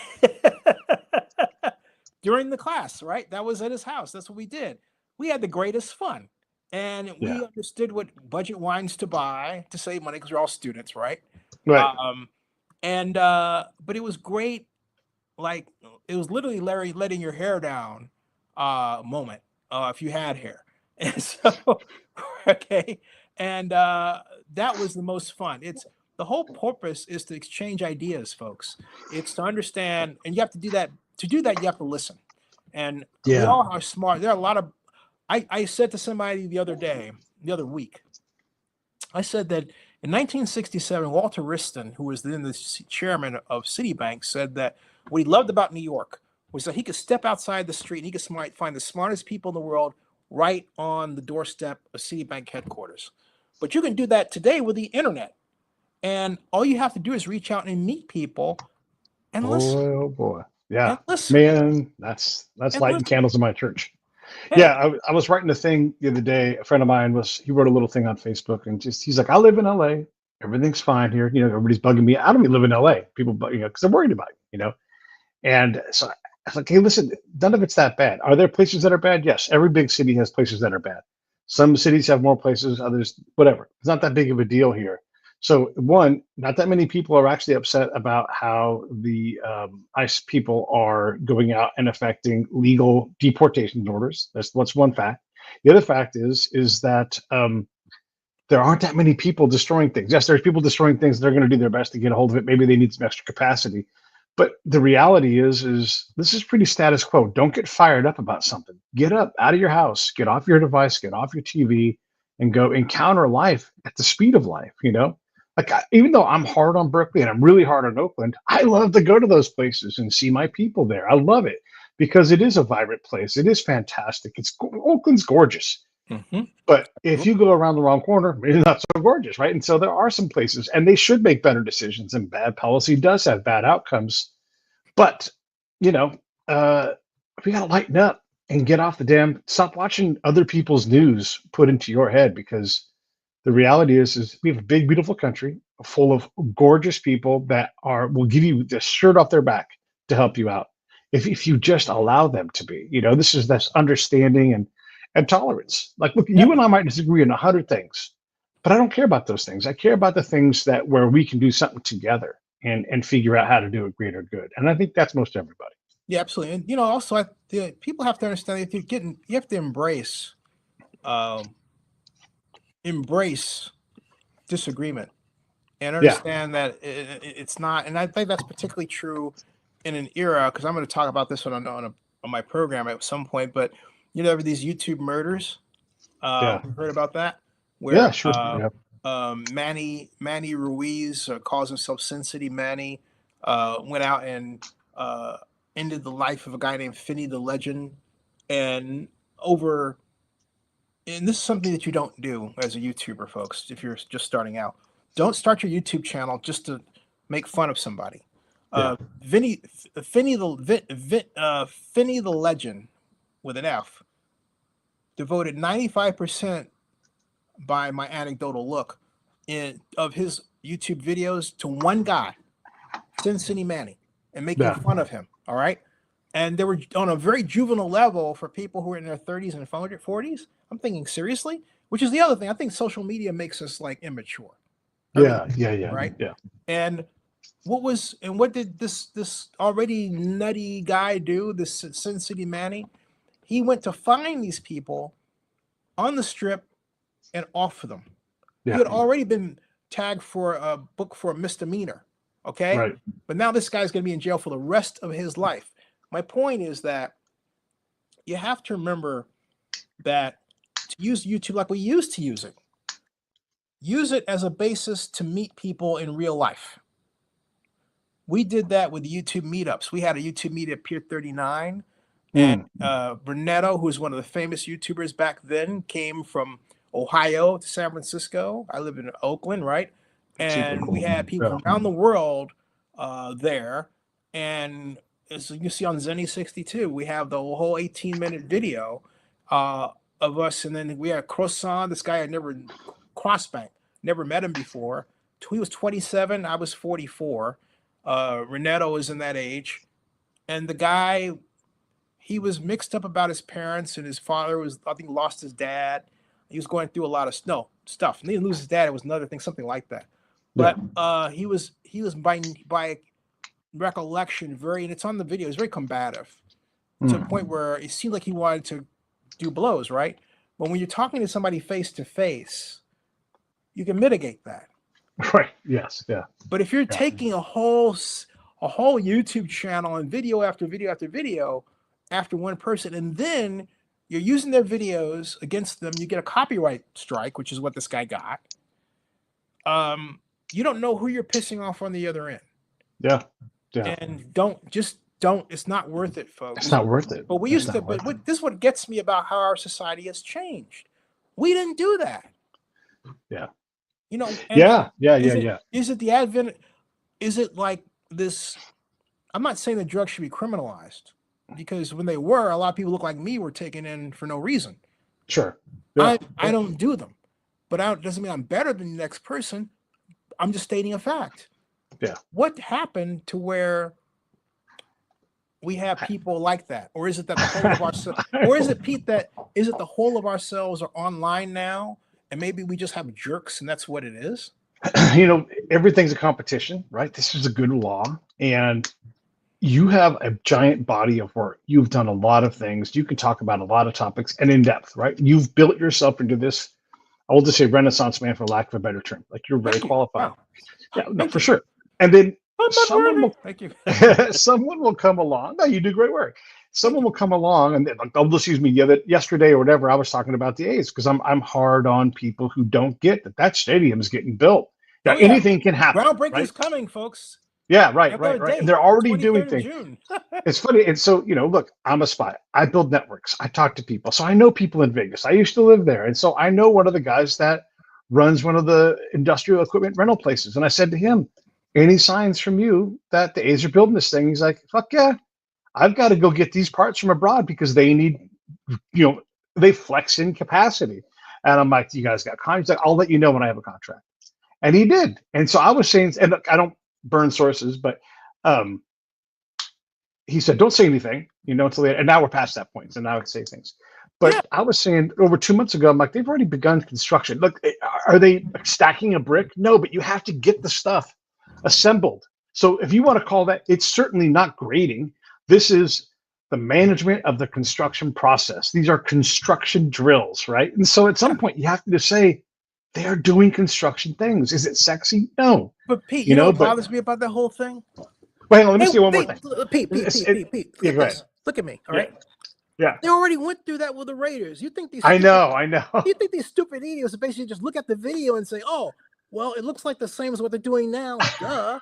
during the class, right? That was at his house. That's what we did. We had the greatest fun. And Yeah. we understood what budget wines to buy to save money because we're all students, right? Right. But it was great. Like, it was literally Larry letting your hair down moment if you had hair. And so, okay. And that was the most fun. It's the whole purpose is to exchange ideas, folks. It's to understand, and you have to do that. To do that, you have to listen. And we Yeah. all are smart. There are a lot of. I said to somebody the other week, I said that in 1967, Walter Wriston, who was then the chairman of Citibank, said that what he loved about New York was that he could step outside the street and he could find the smartest people in the world right on the doorstep of Citibank headquarters. But you can do that today with the internet. And all you have to do is reach out and meet people and listen. Boy, oh boy. Yeah. And listen. Man, that's And lighting listen. candles in my church. Yeah. Yeah, I was writing a thing the other day. A friend of mine he wrote a little thing on Facebook, and he's like, I live in LA. Everything's fine here. Everybody's bugging me. I don't even live in LA. People, because they're worried about you. And so I was like, hey, listen, none of it's that bad. Are there places that are bad? Yes. Every big city has places that are bad. Some cities have more places, others, whatever. It's not that big of a deal here. So one, not that many people are actually upset about how the ICE people are going out and affecting legal deportation orders. That's one fact. The other fact is that there aren't that many people destroying things. Yes, there's people destroying things. They're going to do their best to get a hold of it. Maybe they need some extra capacity. But the reality is this is pretty status quo. Don't get fired up about something. Get up out of your house, get off your device, get off your TV, and go encounter life at the speed of life. Like, even though I'm hard on Berkeley and I'm really hard on Oakland, I love to go to those places and see my people there. I love it because it is a vibrant place. It is fantastic. Oakland's gorgeous. Mm-hmm. But if you go around the wrong corner, it's not so gorgeous, right? And so there are some places, and they should make better decisions. And bad policy does have bad outcomes. But you know, uh, we got to lighten up and get off the damn. Stop watching other people's news put into your head, because the reality is we have a big, beautiful country full of gorgeous people that will give you the shirt off their back to help you out if you just allow them to be. This is this understanding and tolerance. Like, look, Yep. you and I might disagree on 100 things, but I don't care about those things. I care about the things that where we can do something together and figure out how to do it greater good. And I think that's most everybody. Yeah, absolutely. And also, people have to understand that you have to embrace disagreement and understand that it's not. And I think that's particularly true in an era, because I'm going to talk about this on my program at some point. But there were these YouTube murders. You heard about that? Where Sure. Manny Ruiz, calls himself Sin City Manny, went out and ended the life of a guy named Finney the Legend, and this is something that you don't do as a YouTuber, folks. If you're just starting out, don't start your YouTube channel just to make fun of somebody. Finney the Legend, with an F, devoted 95%, by my anecdotal look, of his YouTube videos to one guy, Sin City Manny, and making fun of him. All right. And they were on a very juvenile level for people who are in their 30s and 40s. I'm thinking, seriously? Which is the other thing. I think social media makes us like immature. Yeah. Right. Yeah. And what did this already nutty guy do? This Sin City Manny? He went to find these people on the strip and offer them. Yeah. He had already been tagged for a book for a misdemeanor. Okay. Right. But now this guy's going to be in jail for the rest of his life. My point is that you have to remember that to use YouTube like we used to use it as a basis to meet people in real life. We did that with YouTube meetups. We had a YouTube meetup, Pier 39, and Brunetto, who was one of the famous YouTubers back then, came from Ohio to San Francisco. I live in Oakland, right? And cool. We had people from around the world there. And as you can see on Zennie 62, we have the whole 18-minute video of us. And then we had Croissant, this guy I never met him before. He was 27, I was 44. Renetto is in that age. And the guy, he was mixed up about his parents, and his father I think, lost his dad. He was going through a lot of stuff. And he didn't lose his dad. It was another thing, something like that. But he was by recollection and it's on the video, he's very combative to the point where it seemed like he wanted to do blows, right? But when you're talking to somebody face to face, you can mitigate that. Right. Yes. Yeah. But if you're taking a whole YouTube channel and video after video after video after one person, and then you're using their videos against them, you get a copyright strike, which is what this guy got. You don't know who you're pissing off on the other end. Yeah. And don't. It's not worth it, folks. It's not worth it. But we used to. But this is what gets me about how our society has changed. We didn't do that. Yeah. Is it the advent? Is it like this? I'm not saying that drugs should be criminalized, because when they were, a lot of people look like me were taken in for no reason. Sure. I don't do them, but doesn't mean I'm better than the next person. I'm just stating a fact. Yeah. What happened to where we have people like that? Or is it that the whole of ourselves, or is it, Pete, is it the whole of ourselves are online now, and maybe we just have jerks and that's what it is? Everything's a competition, right? This is a good law, and you have a giant body of work. You've done a lot of things. You can talk about a lot of topics and in depth, right? You've built yourself into this, I will just say, Renaissance man, for lack of a better term. Like, you're very qualified. Wow. Yeah, no, for sure. And then someone will come along. No, you do great work. Someone will come along, and they'll just use me. Yesterday or whatever, I was talking about the A's, because I'm hard on people who don't get that stadium is getting built. Yeah, Oh, yeah. anything can happen. Groundbreaking Right? is coming, folks. Yeah, right, I've got a right, right. And date, they're already doing 23rd of things. June. It's funny. And so, look, I'm a spy. I build networks. I talk to people. So I know people in Vegas. I used to live there. And so I know one of the guys that runs one of the industrial equipment rental places. And I said to him, any signs from you that the A's are building this thing? He's like, fuck yeah. I've got to go get these parts from abroad because they need, they flex in capacity. And I'm like, you guys got contracts? He's like, I'll let you know when I have a contract. And he did. And so I was saying, and look, I don't burn sources, but um, he said, don't say anything, until later. And now we're past that point. So now I can say things. Yeah. But I was saying over 2 months ago, I'm like, they've already begun construction. Look, are they stacking a brick? No, but you have to get the stuff assembled. So if you want to call that, it's certainly not grading. This is the management of the construction process. These are construction drills, right? And so at some point, you have to just say, they are doing construction things. Is it sexy? No. But Pete, you know what but bothers me about that whole thing? wait, let me say one more thing. Pete, Yeah, go ahead. Look at me, all right? Yeah. They already went through that with the Raiders. You think these? I know. You think these stupid idiots basically just look at the video and say, "Oh, well, it looks like the same as what they're doing now." Duh.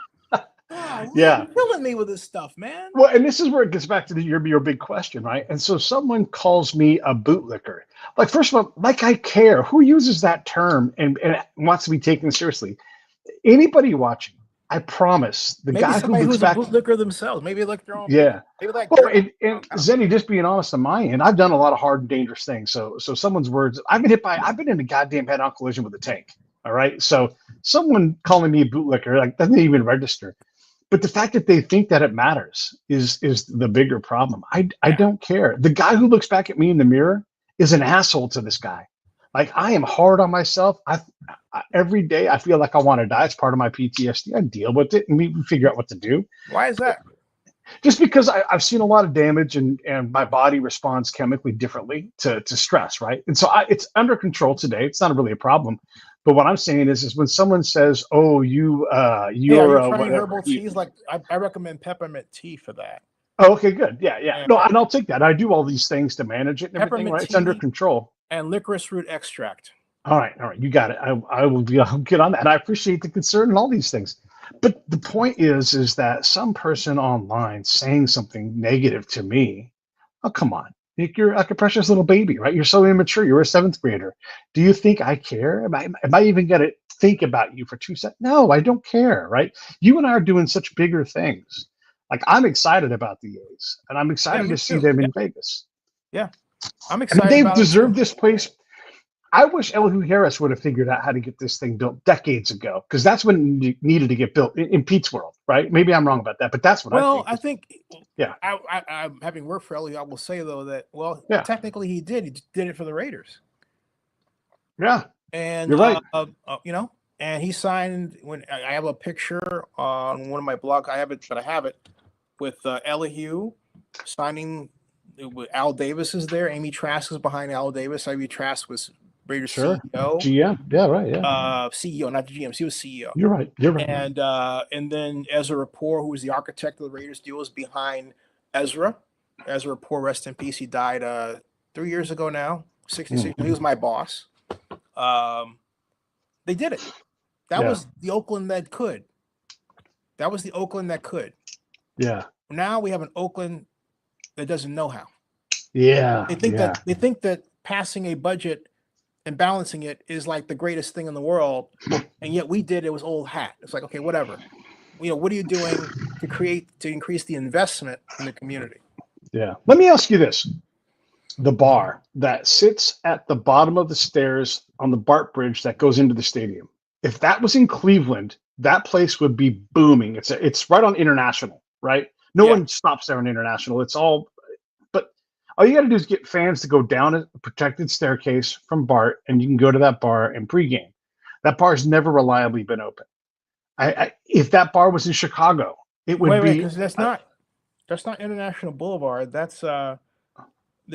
Oh, yeah, you're killing me with this stuff, man. Well, and this is where it gets back to your big question, right? And so someone calls me a bootlicker. Like, first of all, like I care. Who uses that term and wants to be taken seriously? Anybody watching, I promise, the maybe guy somebody who looks who's back, a bootlicker themselves, maybe like their own. Yeah. Maybe like. Well, and Zennie, just being honest on my end, I've done a lot of hard and dangerous things. So someone's words, I've been in a goddamn head-on collision with a tank. All right. So someone calling me a bootlicker, like, doesn't even register. But the fact that they think that it matters is the bigger problem. I don't care. The guy who looks back at me in the mirror is an asshole to this guy. Like, I am hard on myself. I every day I feel like I want to die. It's part of my PTSD. I deal with it and we figure out what to do. Why is that? Just because I've seen a lot of damage and my body responds chemically differently to stress, right? And so it's under control today. It's not really a problem. But what I'm saying is when someone says, "Oh, you're trying herbal teas," like I recommend peppermint tea for that. Oh, okay, good. Yeah. No, and I'll take that. I do all these things to manage it and everything, right? It's under control. And licorice root extract. All right. You got it. I'll get on that. And I appreciate the concern and all these things. But the point is that some person online saying something negative to me, oh, come on. You're like a precious little baby, right? You're so immature. You're a 7th grader. Do you think I care? Am I even going to think about you for 2 seconds? No, I don't care, right? You and I are doing such bigger things. Like, I'm excited about the A's, and I'm excited to see them in Vegas. Yeah, I'm excited. They've deserved this place. I wish Elihu Harris would have figured out how to get this thing built decades ago, because that's when it needed to get built in Pete's world, right? Maybe I'm wrong about that, but that's what I think. Yeah. I'm having worked for Elihu. I will say though that technically he did it for the Raiders. Yeah, and you're right. And he signed. When I have a picture on one of my blogs, I have it with Elihu signing. Al Davis is there. Amy Trask is behind Al Davis. Amy Trask was Raiders CEO. GM. Yeah, right. Yeah. CEO, not the GM. She was CEO. You're right. And then Ezra Rapport, who was the architect of the Raiders deal, was behind Ezra. Ezra Rapport, rest in peace. He died 3 years ago now. 66. He was my boss. They did it. That was the Oakland that could. That was the Oakland that could. Yeah. Now we have an Oakland that doesn't know how. Yeah. They think that passing a budget and balancing it is like the greatest thing in the world, and yet we did it was old hat. It's like, okay, whatever. What are you doing to increase the investment in the community? Yeah. Let me ask you this: the bar that sits at the bottom of the stairs on the BART bridge that goes into the stadium. If that was in Cleveland, that place would be booming. It's right on International, right? No one stops there on International. It's all, but all you got to do is get fans to go down a protected staircase from BART, and you can go to that bar and pregame. That bar has never reliably been open. If that bar was in Chicago, it would be. Because that's not International Boulevard. That's the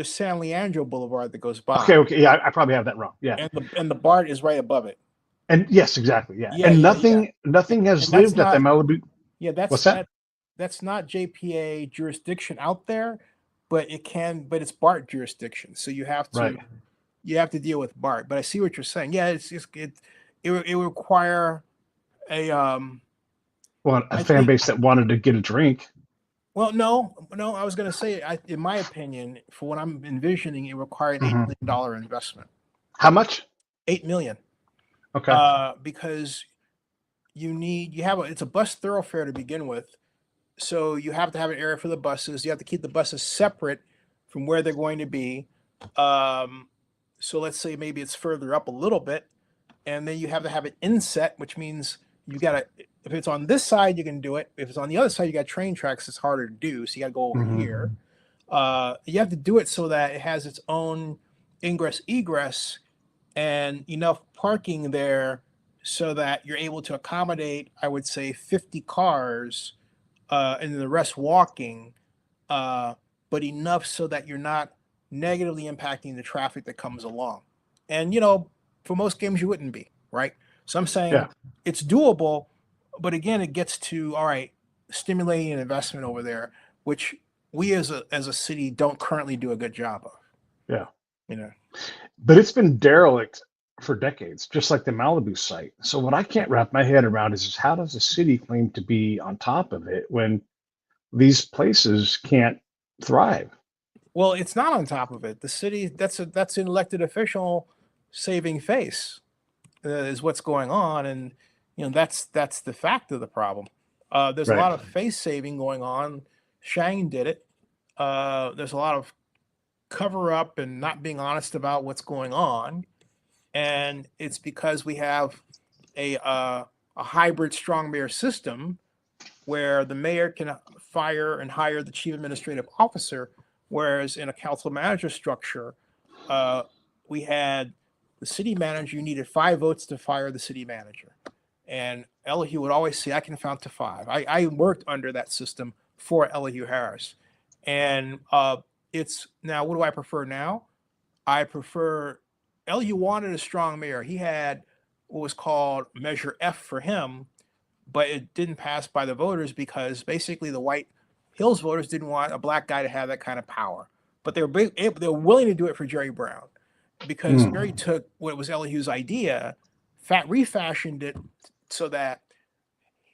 San Leandro Boulevard that goes by. Okay. Yeah, I probably have that wrong. Yeah. And the BART is right above it. And yes, exactly. Yeah. And nothing has lived at the Malibu. Yeah, what's that? That's not JPA jurisdiction out there, but it's BART jurisdiction. So you have to deal with BART. But I see what you're saying. Yeah, it would require a Well, a I fan think base that wanted to get a drink. well, no, I was going to say, in my opinion, for what I'm envisioning, it required $8 Mhm. million investment. How much? 8 million, Okay. because it's a bus thoroughfare to begin with, so you have to have an area for the buses. You have to keep the buses separate from where they're going to be. Um, so let's say maybe it's further up a little bit, and then you have to have an inset, which means you got to. If it's on this side, you can do it. If it's on the other side, you got train tracks. It's harder to do, so you got to go over here. Mhm. You have to do it so that it has its own ingress egress and enough parking there so that you're able to accommodate, I would say, 50 cars, and the rest walking, uh, but enough so that you're not negatively impacting the traffic that comes along. And for most games, you wouldn't be, right? So I'm Yeah. saying it's doable, but again, it gets to, all right, stimulating an investment over there, which we as a city don't currently do a good job of. Yeah. You know, But it's been derelict for decades, just like the Malibu site. So what I can't wrap my head around is how does a city claim to be on top of it when these places can't thrive? well, it's not on top of it. The city, that's an elected official saving face, is what's going on, and that's the fact of the problem. There's a Right. lot of face saving going on. Shang did it. There's a lot of cover up and not being honest about what's going on, and it's because we have a hybrid strong mayor system where the mayor can fire and hire the chief administrative officer, whereas in a council manager structure, uh, we had the city manager. You needed 5 votes to fire the city manager, and Elihu would always say, "I can count to five." I worked under that system for Elihu Harris, and it's now. What do I prefer now? I prefer Elihu wanted a strong mayor. He had what was called Measure F for him, but it didn't pass by the voters because basically the White Hills voters didn't want a black guy to have that kind of power. But they were willing to do it for Jerry Brown because Jerry Mm. took what was Elihu's idea, refashioned it so that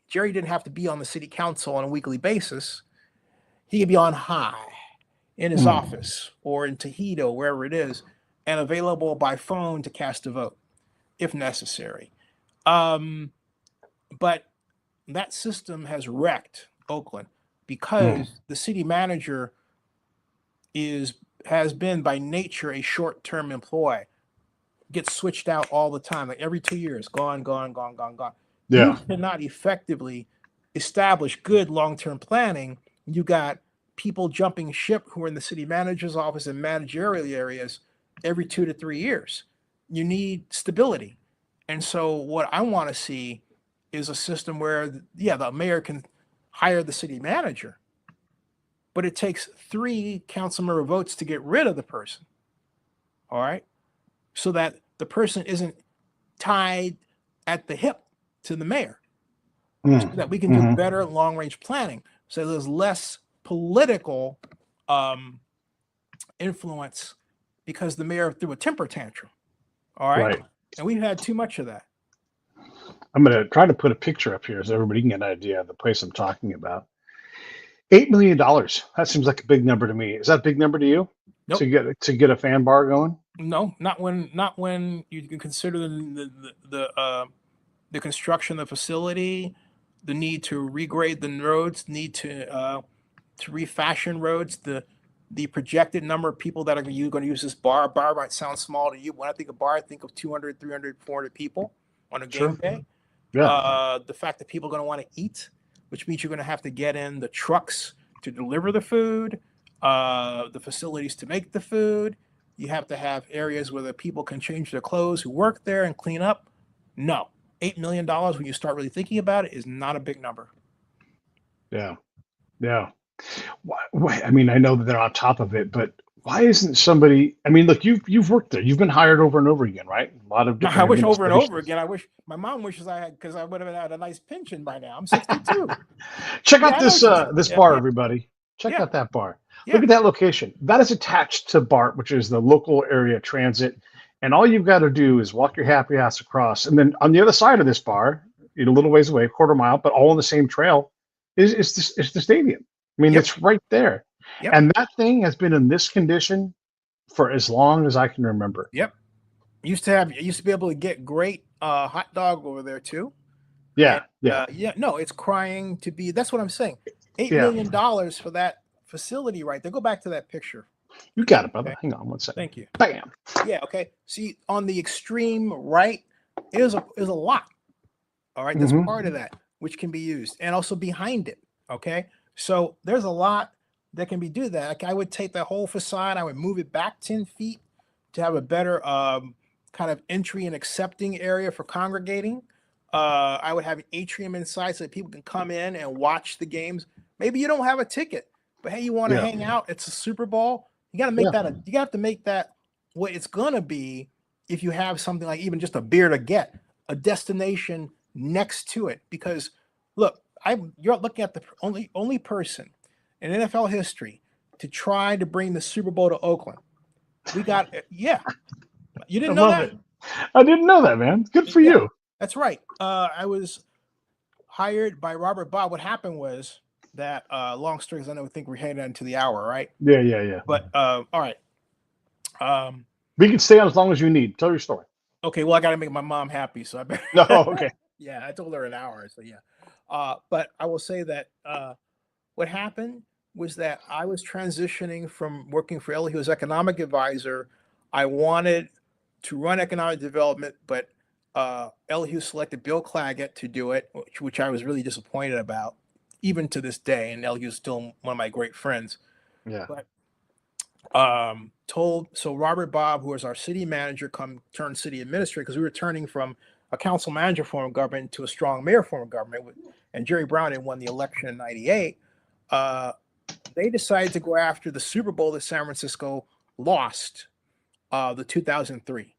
Jerry didn't have to be on the city council on a weekly basis. He could be on high in his Mm. office or in Tahito, wherever it is, and available by phone to cast a vote if necessary. Um, but that system has wrecked Oakland Mm. because the city manager is has been by nature a short-term employee, gets switched out all the time, like every 2 years, gone, gone, gone, gone, gone. You Yeah. cannot effectively establish good long-term planning. You got people jumping ship who are in the city manager's office and managerial areas every 2 to 3 years. You need stability. And so what I want to see is a system where, yeah, the mayor can hire the city manager, but it takes 3 council member votes to get rid of the person. All right. So that the person isn't tied at the hip to the mayor, so Mm. that we can do Mhm. better long range planning. So there's less political um, influence because the mayor threw a temper tantrum. All right. Right. And we've had too much of that. I'm going to try to put a picture up here so everybody can get an idea of the place I'm talking about. $8 million. That seems like a big number to me. Is that a big number to you Nope. to get a fan bar going? No, not when you can consider the construction of the facility, the need to regrade the roads, need to refashion roads, the projected number of people that are going to use this bar. A bar might sound small to you. When I think of bar, I think of 200, 300, 400 people on a game Sure. day. Yeah. The fact that people are going to want to eat, which means you're going to have to get in the trucks to deliver the food, the facilities to make the food. You have to have areas where the people can change their clothes who work there and clean up. No, $8 million when you start really thinking about it is not a big number. Yeah. Yeah. I mean, I know that they're on top of it, but why isn't somebody? I mean, look, you've worked there. You've been hired over and over again, right? A lot of I different wish over and over administrations. again. I wish my mom wishes I had because I would have had a nice pension by now. I'm 62. Check Yeah, out I know this what you're saying. this Yeah, bar, yeah, everybody. Check yeah, out that bar. Look yeah. at that location. That is attached to BART, which is the local area transit. And all you've got to do is walk your happy ass across. And then on the other side of this bar, a little ways away, a quarter mile, but all on the same trail, is the stadium. I mean, Yep. it's right there. Yep. And that thing has been in this condition for as long as I can remember. Yep. Used to be able to get great hot dog over there too. Yeah, And, no, it's crying to be. That's what I'm saying. $8 Yeah. million for that facility right there. Go back to that picture. You got it, brother. Okay. Hang on one second. Thank you. Bam. Yeah. Okay. See, on the extreme right is a lot. All right. That's part of that, which can be used, and also behind it. Okay. So there's a lot that can be do that. Like I would take that whole facade, I would move it back 10 feet to have a better kind of entry and accepting area for congregating. I would have an atrium inside so that people can come in and watch the games. Maybe you don't have a ticket, but hey, you want to hang out. It's a Super Bowl. You got to make that. You have to make that what it's gonna be. If you have something like even just a beer to get, a destination next to it, because look, you're looking at the only person in NFL history to try to bring the Super Bowl to Oakland. We got You didn't know that? It. I didn't know that, man. Good for you. That's right. I was hired by Robert Bob. What happened was that long story, because I don't think we're heading into the hour, right? Yeah. But all right. We can stay on as long as you need. Tell your story. Okay, well, I got to make my mom happy, so I better. No, okay. Yeah, I told her an hour, so yeah. But I will say that what happened was that I was transitioning from working for Elihu as economic advisor. I wanted to run economic development, but Elihu selected Bill Claggett to do it, which I was really disappointed about, even to this day. And Elihu is still one of my great friends. Yeah. But so Robert Bob, who was our city manager, turned city administrator, because we were turning from a council manager form of government to a strong mayor form of government. And Jerry Brown had won the election in '98. They decided to go after the Super Bowl that San Francisco lost, the 2003,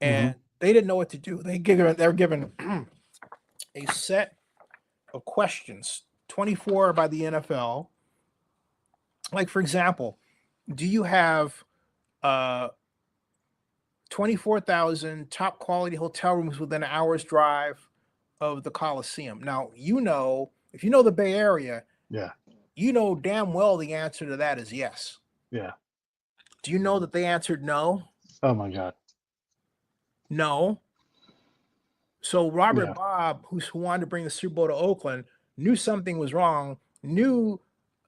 and they didn't know what to do. They were given a set of questions, 24 by the NFL. Like, for example, do you have 24,000 top quality hotel rooms within an hour's drive of the Coliseum? Now, if you know the Bay Area, you know damn well the answer to that is yes. Yeah. Do you know that they answered no? Oh my God. No. So Robert Bob, who wanted to bring the Super Bowl to Oakland, knew something was wrong, knew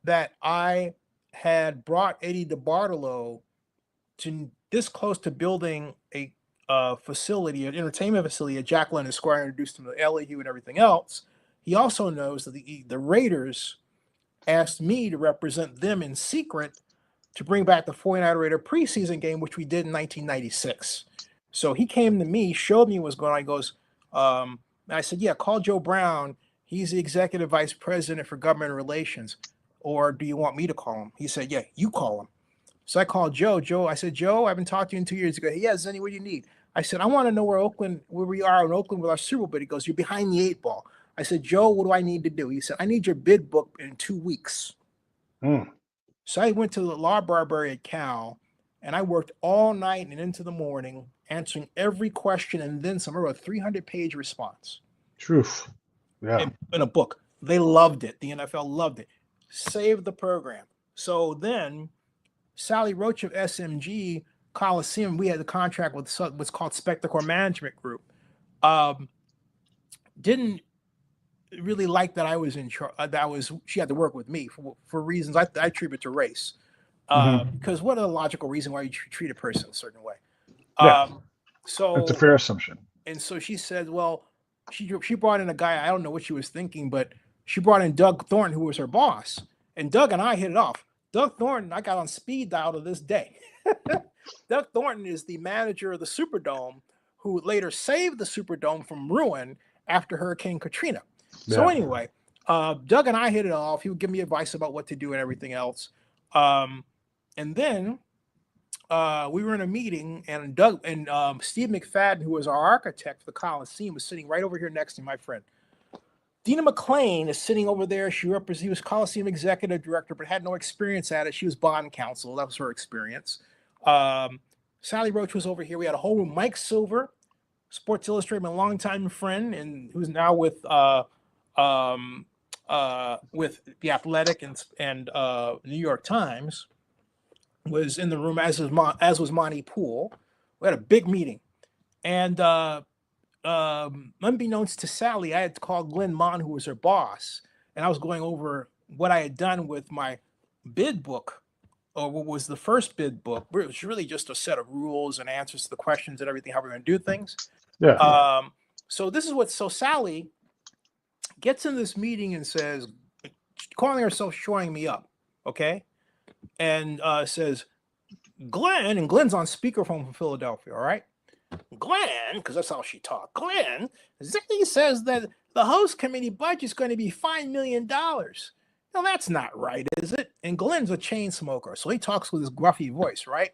that I had brought Eddie DeBartolo to this close to building a facility, an entertainment facility at Jack London Square, introduced him to LAU and everything else. He also knows that the Raiders asked me to represent them in secret to bring back the 49er Raider preseason game, which we did in 1996. So he came to me, showed me what's going on. He goes, and I said, yeah, call Joe Brown. He's the executive vice president for government relations. Or do you want me to call him? He said, yeah, you call him. So I called Joe. I said, Joe, I haven't talked to you in 2 years. He goes, yeah, Zennie, what do you need? I said, I want to know where we are in Oakland with our Super Bowl bid. He goes, you're behind the 8 ball. I said, Joe, what do I need to do? He said, I need your bid book in 2 weeks. So I went to the law library at Cal, and I worked all night and into the morning answering every question and then some. I wrote a 300-page response. Truth. Yeah. In a book. They loved it. The NFL loved it. Saved the program. So then Sally Roach of SMG Coliseum, we had the contract with what's called Spectacor Management Group. Didn't really like that I was in charge. She had to work with me for reasons I attribute to race. Because what are the logical reason why you treat a person a certain way? So it's a fair assumption. And so she said, well, she brought in a guy, I don't know what she was thinking, but she brought in Doug Thornton, who was her boss. And Doug and I hit it off. Doug Thornton, I got on speed dial to this day. Doug Thornton is the manager of the Superdome, who later saved the Superdome from ruin after Hurricane Katrina. So anyway, Doug and I hit it off. He would give me advice about what to do and everything else. And then we were in a meeting, and Doug and Steve McFadden, who was our architect for the Coliseum, was sitting right over here next to my friend. Dina McClain is sitting over there. He was Coliseum executive director, but had no experience at it. She was bond counsel. That was her experience. Sally Roach was over here. We had a whole room. Mike Silver, Sports Illustrated, my longtime friend, and who's now with the Athletic and New York Times, was in the room, as was Monty Poole. We had a big meeting, and unbeknownst to Sally, I had to call Glenn Mon, who was her boss, and I was going over what I had done with my bid book, or what was the first bid book, where it was really just a set of rules and answers to the questions and everything, how we're going to do things. Yeah. So Sally gets in this meeting and says, calling herself showing me up, okay, and says, Glenn, and Glenn's on speakerphone from Philadelphia, all right? Glenn, because that's how she talked. Glenn, Zennie says that the host committee budget is going to be $5 million. Now, that's not right, is it? And Glenn's a chain smoker, so he talks with his gruffy voice, right?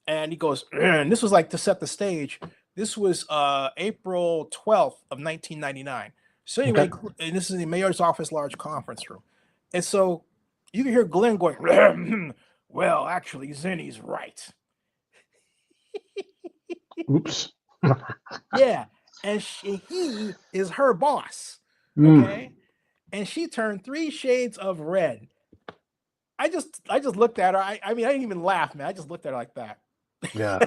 And he goes, and this was like to set the stage. This was April 12th of 1999. So anyway, and this is the mayor's office, large conference room. And so you can hear Glenn going, well, actually, Zennie's right. Oops. Yeah. And he is her boss. Okay. And she turned 3 shades of red. I just looked at her. I mean, I didn't even laugh, man. I just looked at her like that. Yeah.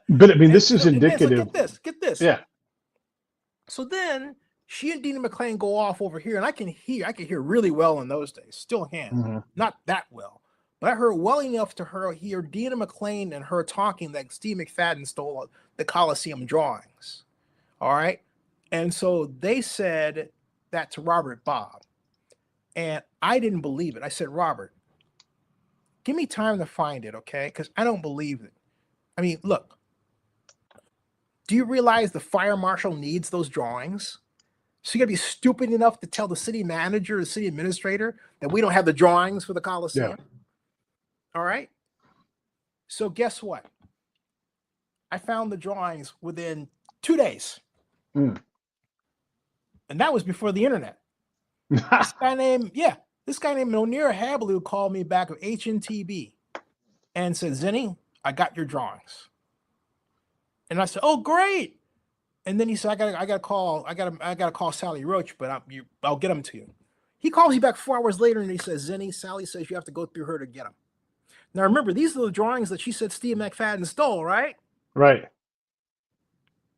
But I mean, this is indicative. So get this. Yeah. So then she and Dina McClain go off over here, and I can hear really well in those days. Still can. Not that well. But I heard well enough to hear Dina McClain and her talking that Steve McFadden stole the Coliseum drawings. All right. And so they said that to Robert Bob. And I didn't believe it. I said, Robert, give me time to find it, okay? Because I don't believe it. I mean, look, do you realize the fire marshal needs those drawings? So you gotta be stupid enough to tell the city manager, the city administrator, that we don't have the drawings for the Coliseum? Yeah. All right. So guess what? I found the drawings within 2 days. And that was before the internet. This guy named Onir Hablou called me back of HNTB and said, Zennie, I got your drawings. And I said, oh, great. And then he said, I gotta call Sally Roach, but I'll get them to you. He calls me back 4 hours later and he says, Zennie, Sally says you have to go through her to get them. Now remember, these are the drawings that she said Steve McFadden stole, right? Right.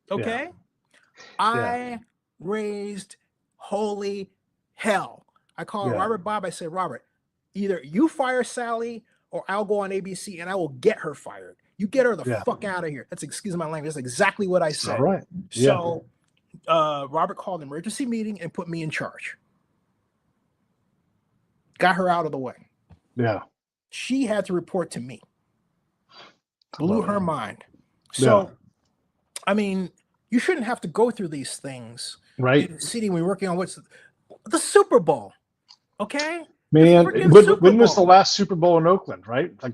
Okay. Yeah. I raised holy hell. I called Robert Bob. I said, Robert, either you fire Sally or I'll go on ABC and I will get her fired. You get her the fuck out of here. That's, excuse my language, that's exactly what I said. All right. So Robert called an emergency meeting and put me in charge. Got her out of the way. Yeah. She had to report to me. Blew her mind. So, I mean, you shouldn't have to go through these things. Right. In the city, when we're working on what's the Super Bowl. Okay. Man, when was the last Super Bowl in Oakland? Right. Like,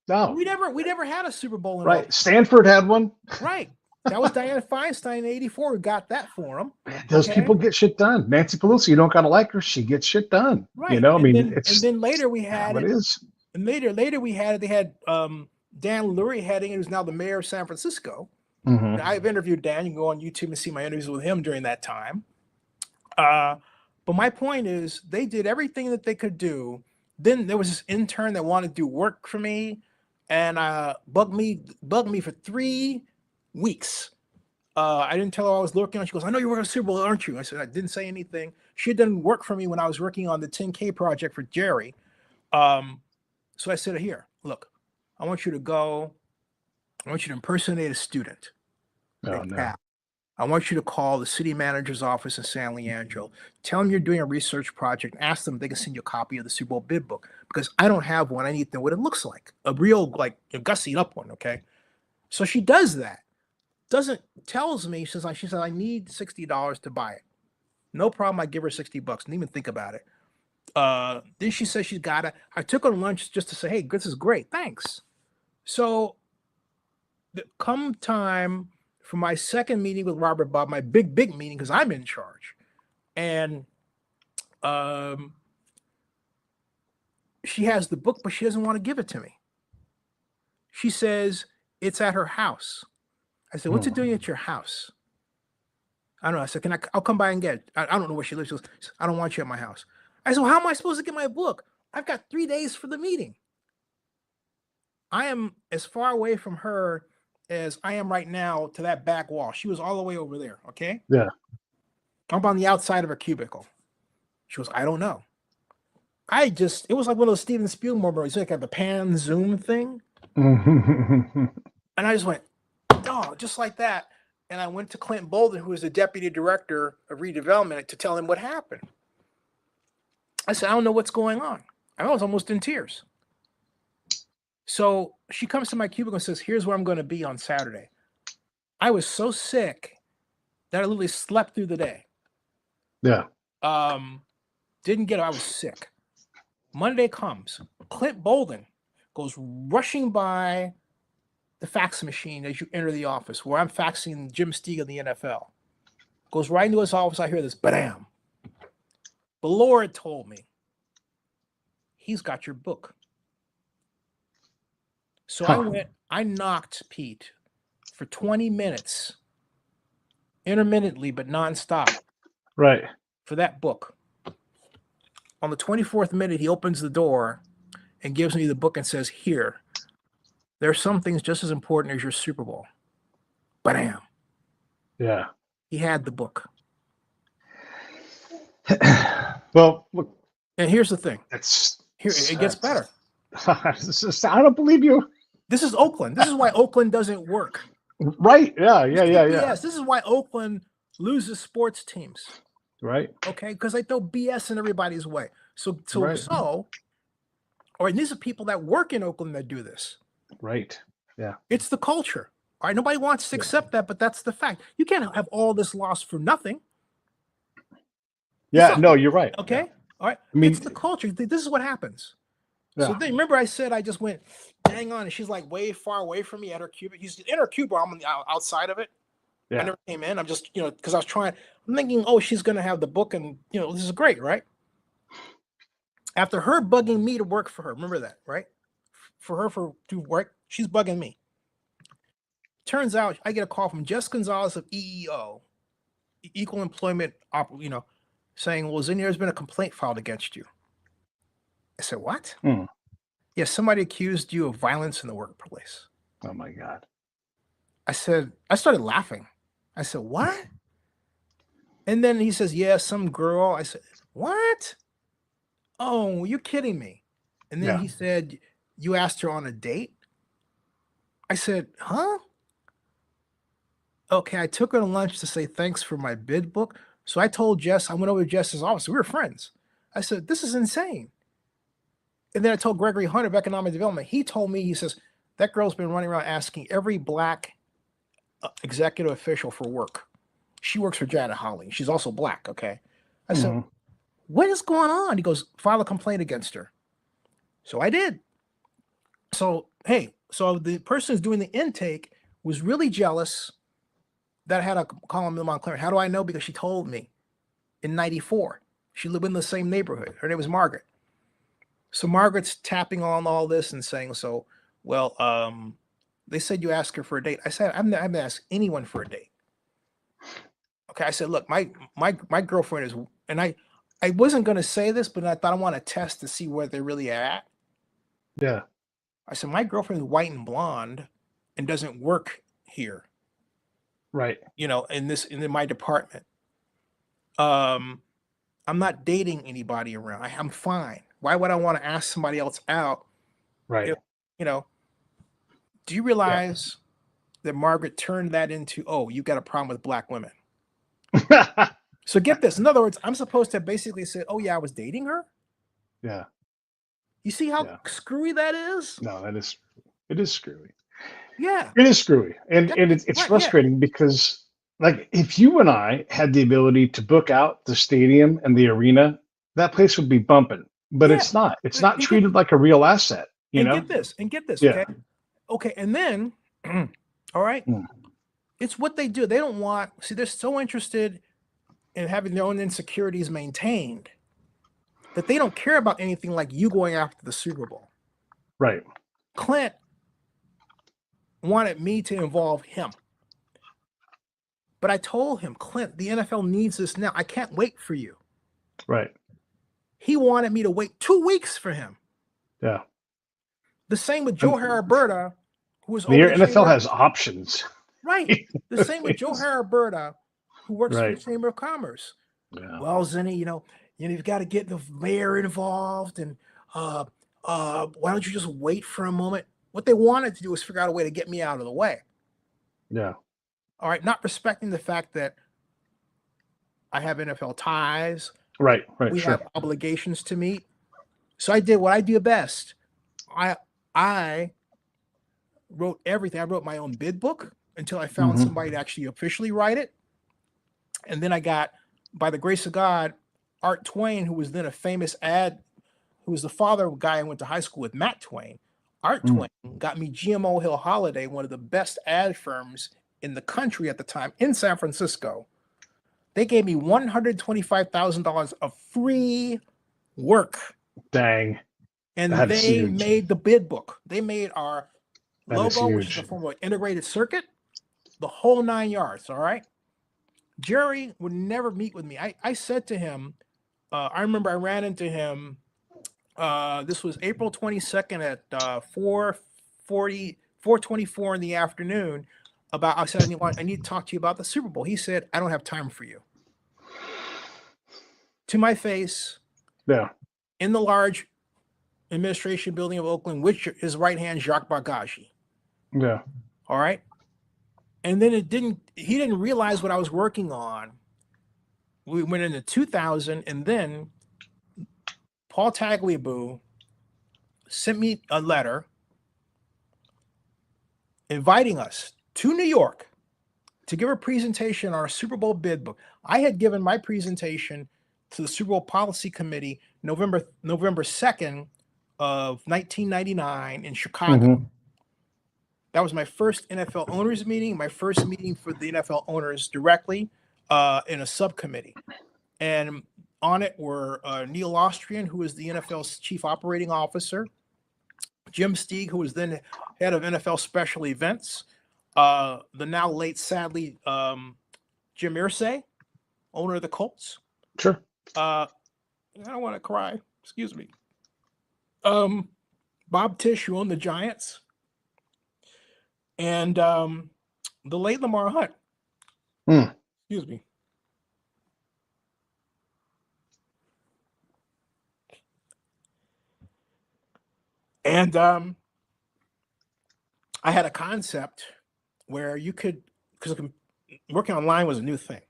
no. We never had a Super Bowl in Oakland. Stanford had one. Right. That was Dianne Feinstein in '84 who got that for him. Man, those people get shit done. Nancy Pelosi, you don't gotta like her. She gets shit done. Right. You know, and then later we had it is. And later we had they had Dan Lurie heading, who's now the mayor of San Francisco. I've interviewed Dan. You can go on YouTube and see my interviews with him during that time. But my point is, they did everything that they could do. Then there was this intern that wanted to do work for me, and bugged me for 3 weeks. I didn't tell her I was looking on. She goes, "I know you're working on Super Bowl, aren't you?" I said, "I didn't say anything." She had done work for me when I was working on the 10K project for Jerry. So I said, "Here, look, I want you to go. I want you to impersonate a student. Oh, no. I want you to call the city manager's office in San Leandro. Tell them you're doing a research project. Ask them if they can send you a copy of the Super Bowl bid book, because I don't have one. I need to know what it looks like, a real, like, a gussied up one." Okay. So she does that. Tells me, she says, I need $60 to buy it. No problem. I give her $60. Didn't even think about it. Then she says she's got it. I took her lunch just to say, hey, this is great. Thanks. So come time for my second meeting with Robert Bob, my big meeting, because I'm in charge. And she has the book, but she doesn't want to give it to me. She says it's at her house. I said, what's it doing at your house? I don't know. I said, I'll come by and get it. I don't know where she lives. She goes, I don't want you at my house. I said, well, how am I supposed to get my book? I've got 3 days for the meeting. I am as far away from her as I am right now to that back wall. She was all the way over there. Okay. Yeah. I'm on the outside of her cubicle. She goes, I don't know. It was like one of those Steven Spielberg movies, like the pan zoom thing. And I just went, oh, just like that. And I went to Clint Bolden, who was the deputy director of redevelopment, to tell him what happened. I said, I don't know what's going on. I was almost in tears. So she comes to my cubicle and says, here's where I'm going to be on Saturday. I was so sick that I literally slept through the day. Yeah. Didn't get it. I was sick. Monday comes. Clint Bolden goes rushing by the fax machine as you enter the office where I'm faxing Jim Steig of the NFL. Goes right into his office. I hear this, bam. The Lord told me, he's got your book. So I knocked Pete for 20 minutes, intermittently, but nonstop. Right. For that book. On the 24th minute, he opens the door and gives me the book and says, here, there are some things just as important as your Super Bowl. Bam. Yeah. He had the book. Well, look. And here's the thing. It gets better. I don't believe you. This is Oakland. This is why Oakland doesn't work. Right. Yeah. Yes. This is why Oakland loses sports teams. Right. Okay. Because they throw BS in everybody's way. And these are people that work in Oakland that do this. Right. Yeah. It's the culture. All right. Nobody wants to accept that, but that's the fact. You can't have all this loss for nothing. Yeah. No, you're right. Okay. Yeah. All right. I mean, it's the culture. This is what happens. Yeah. So then, remember I said I just went, hang on, and she's like way far away from me at her cubicle. He's in her cubicle. I'm on the outside of it. Yeah. I never came in. I'm just, because I was I'm thinking, oh, she's going to have the book and, this is great, right? After her bugging me to work for her, remember that, right? For her to work, she's bugging me. Turns out I get a call from Jess Gonzalez of EEO, Equal Employment, saying, well, Zennie, there's been a complaint filed against you. I said, what? Yeah, somebody accused you of violence in the workplace. Oh, my God. I started laughing. I said, what? And then he says, yeah, some girl. I said, what? Oh, you're kidding me. And then he said, you asked her on a date? I said, huh? Okay, I took her to lunch to say thanks for my bid book. So I told Jess, I went over to Jess's office. We were friends. I said, this is insane. And then I told Gregory Hunter of Economic Development. He told me, he says, that girl's been running around asking every black executive official for work. She works for Janet Holly. She's also black, okay? I said, what is going on? He goes, file a complaint against her. So I did. So, so the person who's doing the intake was really jealous that I had a column in Montclair. How do I know? Because she told me in 94. She lived in the same neighborhood. Her name was Margaret. So Margaret's tapping on all this and saying, they said you asked her for a date. I said, I haven't asked anyone for a date. Okay, I said, look, my girlfriend is, and I wasn't going to say this, but I thought I want to test to see where they're really at. Yeah. I said, my girlfriend is white and blonde and doesn't work here. Right. In my department. I'm not dating anybody around. I'm fine. Why would I want to ask somebody else out? Right. Do you realize that Margaret turned that into, oh, you got a problem with black women? So get this. In other words, I'm supposed to basically say, oh, yeah, I was dating her. Yeah. You see how screwy that is? No, it is screwy. Yeah. It is screwy. And it's frustrating because, like, if you and I had the ability to book out the stadium and the arena, that place would be bumping. But it's not. It's not treated like a real asset. Get this. Yeah. Okay. And then, all right. It's what they do. They don't want, they're so interested in having their own insecurities maintained that they don't care about anything like you going after the Super Bowl. Right. Clint wanted me to involve him But I told him, Clint, the NFL needs this now. I can't wait for you. Right. He wanted me to wait 2 weeks for him. Yeah. The same with Joe Haraberta, who was The over the NFL Chamber. has options. Right. The same with Joe Haraberta, who works for the Chamber of Commerce. Yeah. Well, Zennie, you've got to get the mayor involved, and why don't you just wait for a moment? What they wanted to do was figure out a way to get me out of the way. Yeah. All right, not respecting the fact that I have NFL ties. Right. We Sure. have obligations to meet. So I did what I do best. I wrote everything. I wrote my own bid book until I found somebody to actually officially write it. And then I got, by the grace of God, Art Twain, who was then a famous who was the father of a guy I went to high school with, Matt Twain. Art Twain got me GMO Hill Holiday, one of the best ad firms in the country at the time, in San Francisco. They gave me $125,000 of free work. Dang. And they made the bid book. They made our logo, which is the form of an integrated circuit, the whole 9 yards. All right. Jerry would never meet with me. I said to him, I remember I ran into him. This was April 22nd at 4:24 in the afternoon. I said, I need to talk to you about the Super Bowl. He said, I don't have time for you. To my face. Yeah. In the large administration building of Oakland, which his right hand, Jacques Bagaji. Yeah. All right. And then he didn't realize what I was working on. We went into 2000, and then Paul Tagliabue sent me a letter inviting us to New York to give a presentation on our Super Bowl bid book. I had given my presentation to the Super Bowl Policy Committee November 2nd of 1999 in Chicago. That was my first NFL owners meeting, my first meeting for the NFL owners directly in a subcommittee. And on it were Neil Austrian, who was the NFL's chief operating officer, Jim Steig, who was then head of NFL special events, the now late, sadly, Jim Irsay, owner of the Colts. Sure. I don't want to cry. Excuse me. Bob Tisch, who owned the Giants, and the late Lamar Hunt. Excuse me. And I had a concept where you could, because working online was a new thing.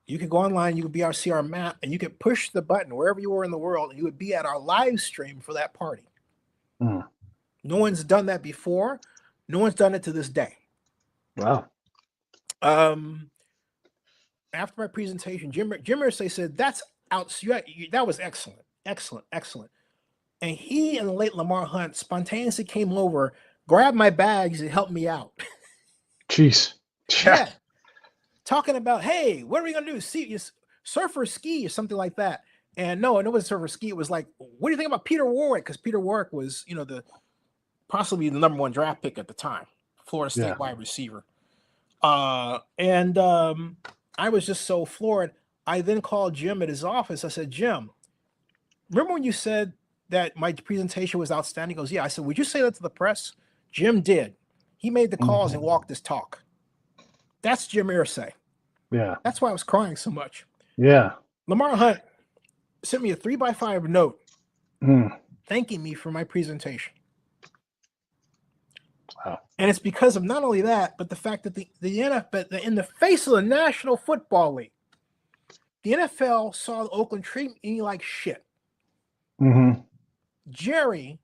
You could go online, you could be see our map, and you could push the button wherever you were in the world, and you would be at our live stream for that party. No one's done that before. No one's done it to this day. Wow. After my presentation, Jim Irsay said, "That's out. That was excellent, excellent, excellent." And he and the late Lamar Hunt spontaneously came over, grabbed my bags, and helped me out. Jeez. Yeah. Talking about, hey, what are we gonna do? Surf or ski or something like that. And no, it wasn't surf or ski. It was like, what do you think about Peter Warwick? Because Peter Warwick was, possibly the number 1 draft pick at the time, Florida State wide receiver. And I was just so floored. I then called Jim at his office. I said, Jim, remember when you said that my presentation was outstanding? He goes, yeah. I said, would you say that to the press? Jim did. He made the calls and walked his talk. That's Jim Irsay. Yeah. That's why I was crying so much. Yeah. Lamar Hunt sent me a 3x5 note thanking me for my presentation. Wow. And it's because of not only that, but the fact that the NFL, in the face of the National Football League, the NFL saw Oakland treat me like shit. Jerry,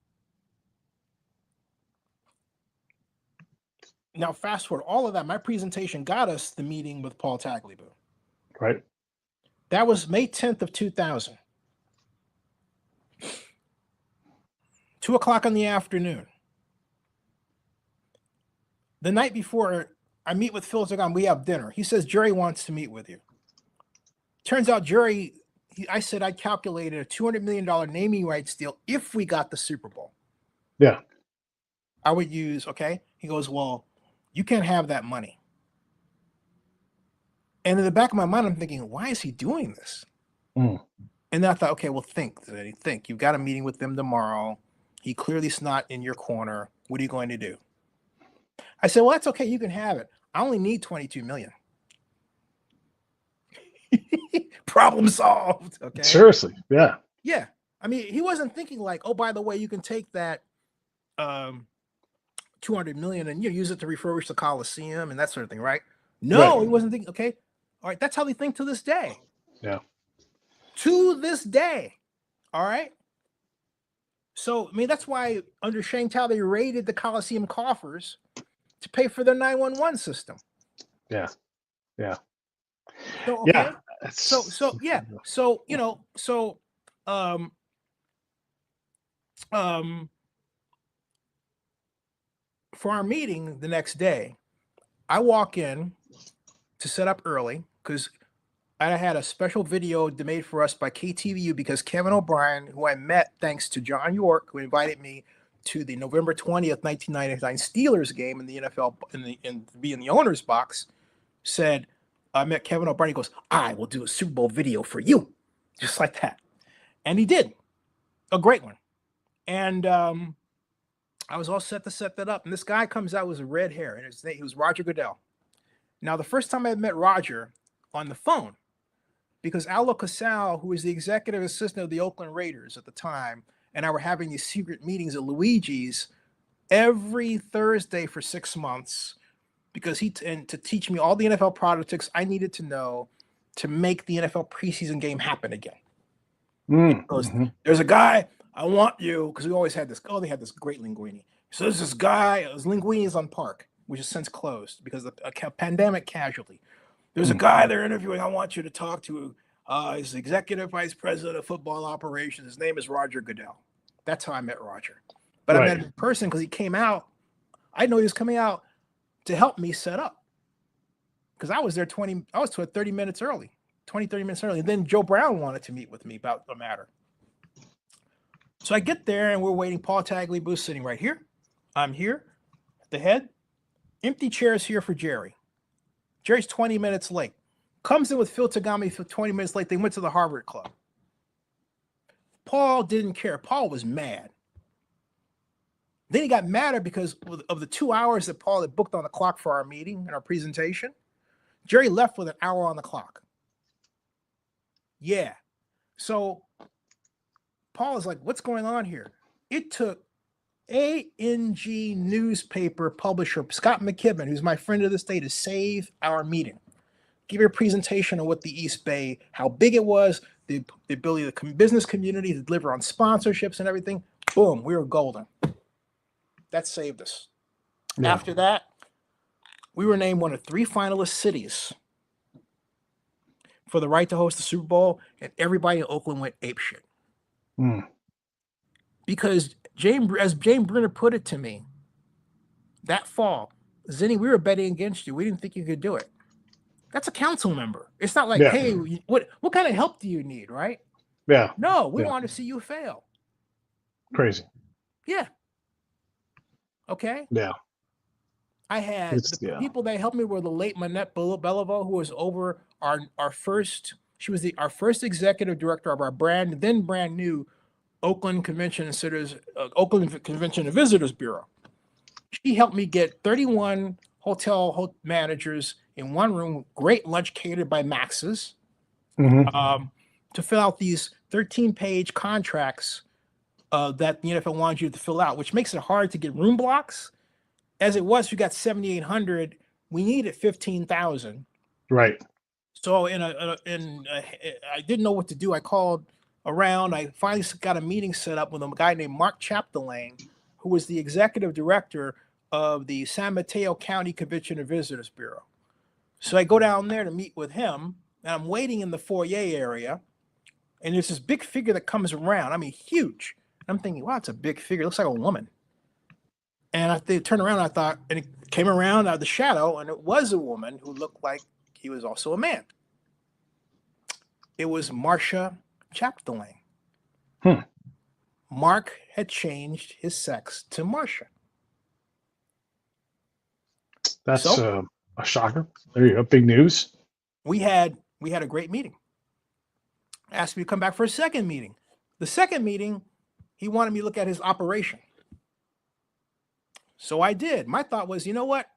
now fast forward all of that, my presentation got us the meeting with Paul Tagliabue. Right. That was May 10th of 2000. 2:00 in the afternoon. The night before, I meet with Phil Zagan. We have dinner. He says, Jerry wants to meet with you. Turns out Jerry, I said I calculated a $200 million naming rights deal if we got the Super Bowl. Yeah. I would use, okay? He goes, well, you can't have that money. And in the back of my mind, I'm thinking, why is he doing this? Mm. And then I thought, okay, well, think. You've got a meeting with them tomorrow. He clearly's not in your corner. What are you going to do? I said, well, that's okay. You can have it. I only need 22 million. Problem solved. Okay. Seriously. Yeah. Yeah. I mean, he wasn't thinking like, oh, by the way, you can take that 200 million and you use it to refurbish the Coliseum and that sort of thing, right? No, Right. he wasn't thinking, okay. All right. That's how they think to this day. Yeah. To this day. All right. So, I mean, that's why under Shane Tao, they raided the Coliseum coffers to pay for their 911 system. Yeah. Yeah. So, okay. Yeah. Yeah. So, you know, so, for our meeting the next day, I walk in to set up early because I had a special video made for us by KTVU because Kevin O'Brien, who I met thanks to John York, who invited me to the November 20th, 1999 Steelers game in the NFL in be in the owner's box, said, I met Kevin O'Brien. He goes, I will do a Super Bowl video for you. Just like that. And he did. A great one. And I was all set to set that up. And this guy comes out with red hair, and his name, he was Roger Goodell. Now, the first time I met Roger on the phone, because Aldo Casal, who was the executive assistant of the Oakland Raiders at the time, and I were having these secret meetings at Luigi's every Thursday for 6 months, because to teach me all the NFL politics I needed to know to make the NFL preseason game happen again. Mm-hmm. There's a guy, I want you, because we always had this, they had this great linguini. So there's this guy, it was Linguini's on Park, which is since closed because of a pandemic casualty. There's a guy they're interviewing I want you to talk to. He's the executive vice president of football operations. His name is Roger Goodell. That's how I met Roger. But I met him in person because he came out. I know he was coming out to help me set up. Because I was there 30 minutes early. 30 minutes early. And then Joe Brown wanted to meet with me about the matter. So I get there and we're waiting. Paul Tagliabue sitting right here. I'm here at the head. Empty chairs here for Jerry. Jerry's 20 minutes late. Comes in with Phil Tagami for 20 minutes late. They went to the Harvard Club. Paul didn't care. Paul was mad. Then he got madder because of the 2 hours that Paul had booked on the clock for our meeting and our presentation. Jerry left with an hour on the clock. Yeah. So Paul is like, what's going on here? It took A&G newspaper publisher Scott McKibben, who's my friend of this day, to save our meeting. Give you a presentation on what the East Bay, how big it was, the ability of the business community to deliver on sponsorships and everything. Boom, we were golden. That saved us. Yeah. After that, we were named one of 3 finalist cities for the right to host the Super Bowl, and everybody in Oakland went apeshit. Because as James Brunner put it to me, that fall, Zennie, we were betting against you. We didn't think you could do it. That's a council member. It's not like, hey, what kind of help do you need, right? Yeah. No, we want to see you fail. Crazy. Yeah. Okay. Yeah. I had people that helped me were the late Manette Beliveau, who was over our first. She was our first executive director of our brand new Oakland Convention and Visitors Bureau. She helped me get 31 hotel managers in one room, great lunch catered by Max's, to fill out these 13-page contracts that the NFL wanted you to fill out, which makes it hard to get room blocks. As it was, we got 7,800. We needed 15,000. Right. So I didn't know what to do. I called around. I finally got a meeting set up with a guy named Mark Chapdelaine, who was the executive director of the San Mateo County Convention and Visitors Bureau. So I go down there to meet with him, and I'm waiting in the foyer area, and there's this big figure that comes around. I mean, huge. I'm thinking, wow, it's a big figure. It looks like a woman. And I turned around, I thought, and it came around out of the shadow, and it was a woman who looked like he was also a man. It was Marcia Chapdelaine. Mark had changed his sex to Marcia. That's a shocker. There you go. Big news. we had a great meeting. Asked me to come back for a second meeting. The second meeting, he wanted me to look at his operation. So I did. My thought was, you know what?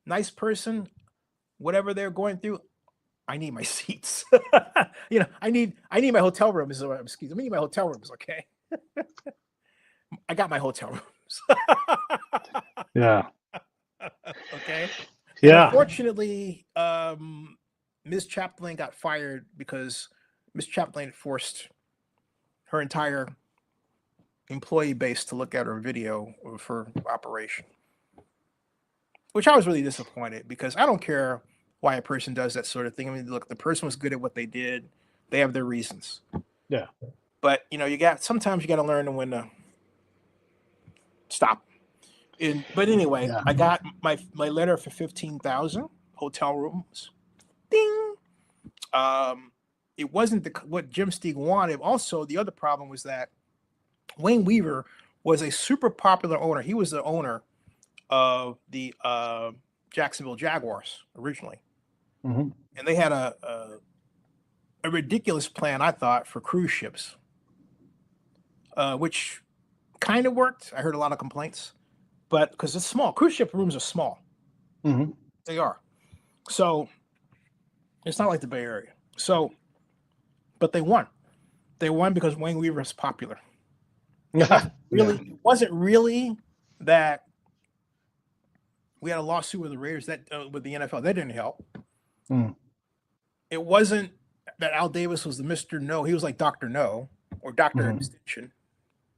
Nice person, whatever they're going through, I need my seats. I need my hotel rooms. Excuse me, I need my hotel rooms, okay? I got my hotel rooms. Yeah. Okay. Yeah. And unfortunately, Ms. Chaplin got fired because Ms. Chaplin forced her entire employee base to look at her video of her operation, which I was really disappointed, because I don't care why a person does that sort of thing. I mean, look, the person was good at what they did. They have their reasons. Yeah. But sometimes you got to learn when to stop. But anyway, Yeah. I got my letter for 15,000 hotel rooms. Ding. It wasn't what Jim Steig wanted. Also, the other problem was that Wayne Weaver was a super popular owner. He was the owner of the Jacksonville Jaguars originally, Mm-hmm. and they had a ridiculous plan, I thought, for cruise ships, which kind of worked. I heard a lot of complaints, but because it's small, cruise ship rooms are small. Mm-hmm. They are. So it's not like the Bay Area. So, but they won. They won because Wayne Weaver is popular. It wasn't really that we had a lawsuit with the Raiders with the NFL. That didn't help. Mm. It wasn't that Al Davis was the Mr. No. He was like Dr. No or Dr. Extension.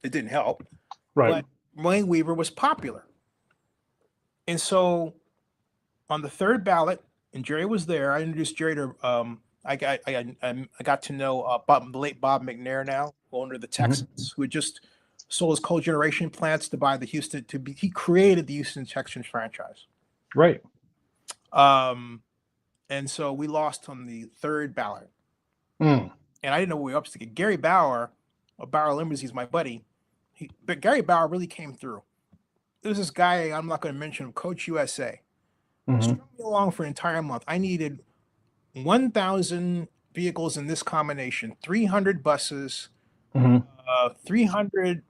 It didn't help. Right. But Wayne Weaver was popular. And so on the third ballot, and Jerry was there, I introduced Jerry to I got to know the late Bob McNair, now owner of the Texans, who had just sold his cogeneration plants to buy the Houston he created the Houston Texans franchise. Right. And so we lost on the third ballot. Mm. And I didn't know what we were up to. Gary Bauer of Bauer Limousines, my buddy. But Gary Bauer really came through. There's this guy, I'm not going to mention him, Coach USA. Strung me along for an entire month. I needed 1,000 vehicles in this combination, 300 buses, 300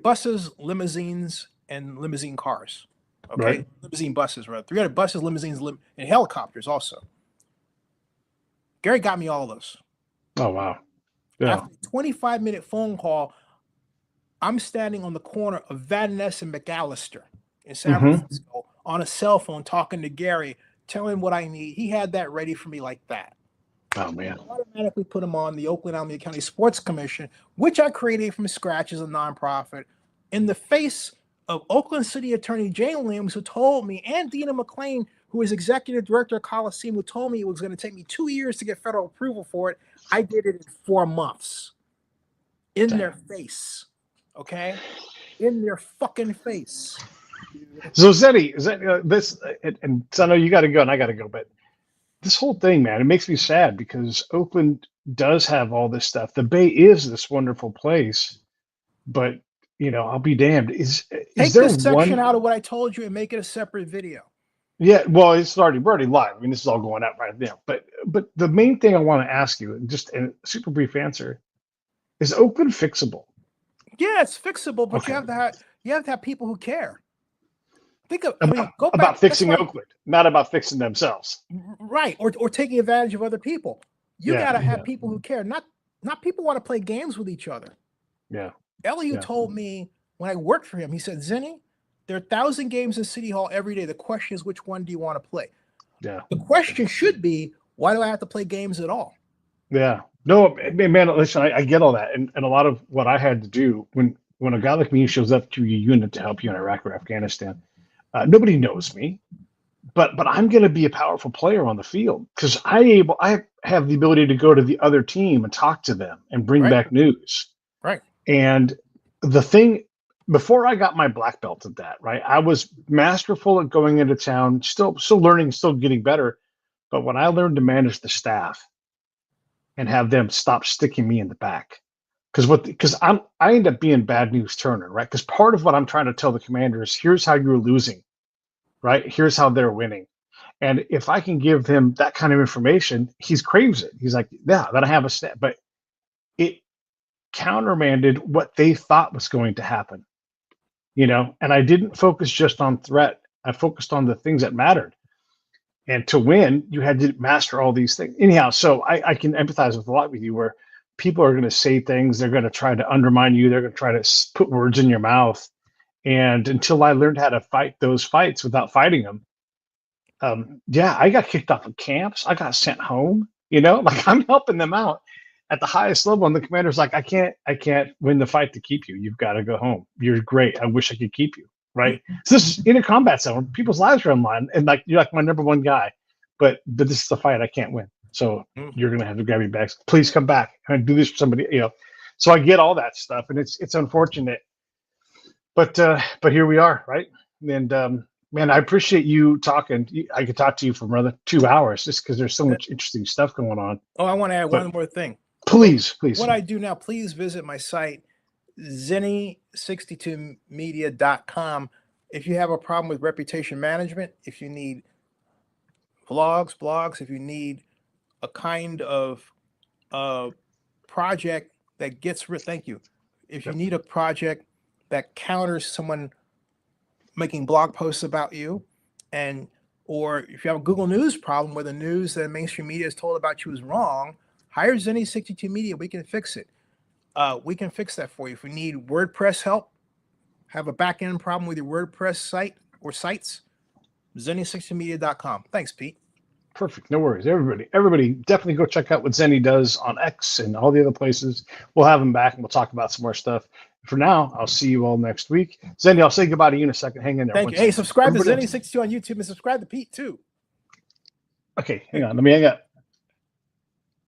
buses, limousines, and limousine cars. Okay, right. Limousine buses, right? 300 buses, limousines, and helicopters also. Gary got me all of those. Oh, wow. Yeah. After a 25-minute phone call, I'm standing on the corner of Van Ness and McAllister in San Francisco on a cell phone talking to Gary, telling him what I need. He had that ready for me like that. Oh, man. I automatically put him on the Oakland Alameda County Sports Commission, which I created from scratch as a nonprofit, in the face of Oakland City Attorney Jane Williams, who told me, and Dina McClain, who is executive director of Coliseum, who told me it was going to take me 2 years to get federal approval for it. I did it in 4 months. In their face. Okay? In their fucking face. So Zennie, this, and so I know you got to go and I got to go, but this whole thing, man, it makes me sad because Oakland does have all this stuff. The Bay is this wonderful place, but I'll be damned. Is Take there this section out of what I told you and make it a separate video? Yeah, well, we're already live. I mean, this is all going up right now. But the main thing I want to ask you, just a super brief answer, is Oakland fixable? Yeah, it's fixable, but Okay. you have to have people who care. Go about fixing Oakland, not about fixing themselves. Right, or taking advantage of other people. You got to have people who care, not people want to play games with each other. Yeah. Eliot told me when I worked for him, he said, Zennie, there are 1,000 games in City Hall every day. The question is, which one do you want to play? Yeah. The question should be, why do I have to play games at all? Yeah. No, man, listen, I get all that. And a lot of what I had to do when a guy like me shows up to your unit to help you in Iraq or Afghanistan, nobody knows me, but I'm going to be a powerful player on the field because I have the ability to go to the other team and talk to them and bring back news. Right. And the thing, before I got my black belt at that, right, I was masterful at going into town, still learning, still getting better. But when I learned to manage the staff and have them stop sticking me in the back, because I end up being bad news Turner, right? Because part of what I'm trying to tell the Commanders, here's how you're losing, right? Here's how they're winning. And if I can give him that kind of information, he craves it. He's like, yeah, then I have a snap. But it countermanded what they thought was going to happen, and I didn't focus just on threat. I focused on the things that mattered. And to win, you had to master all these things. Anyhow, so I can empathize with a lot with you where people are going to say things, they're going to try to undermine you, they're going to try to put words in your mouth. And until I learned how to fight those fights without fighting them, yeah, I got kicked off of camps. I got sent home, like I'm helping them out at the highest level. And the commander's like, I can't win the fight to keep you. You've got to go home. You're great. I wish I could keep you. Right. So this is in a combat zone. People's lives are on line. And like, you're like my number one guy, but this is the fight I can't win. So you're going to have to grab me back. Please come back and do this for somebody, So I get all that stuff, and it's unfortunate, but here we are. Right. And, man, I appreciate you talking. I could talk to you for another 2 hours just because there's so much interesting stuff going on. Oh, I want to add one more thing. Please. What I do now, please visit my site, Zennie62media.com. If you have a problem with reputation management, if you need blogs, if you need a kind of project that gets thank you. If you need a project that counters someone making blog posts about you, or if you have a Google News problem where the news that mainstream media is told about you is wrong, hire Zennie62 Media. We can fix it. We can fix that for you. If you need WordPress help, have a back-end problem with your WordPress site or sites, Zennie62media.com. Thanks, Pete. Perfect. No worries. Everybody definitely go check out what Zennie does on X and all the other places. We'll have him back and we'll talk about some more stuff. For now, I'll see you all next week. Zennie, I'll say goodbye to you in a second. Hang in there. Thank you. Hey, subscribe to Zennie62 on YouTube and subscribe to Pete too. Okay, hang on. Let me hang up.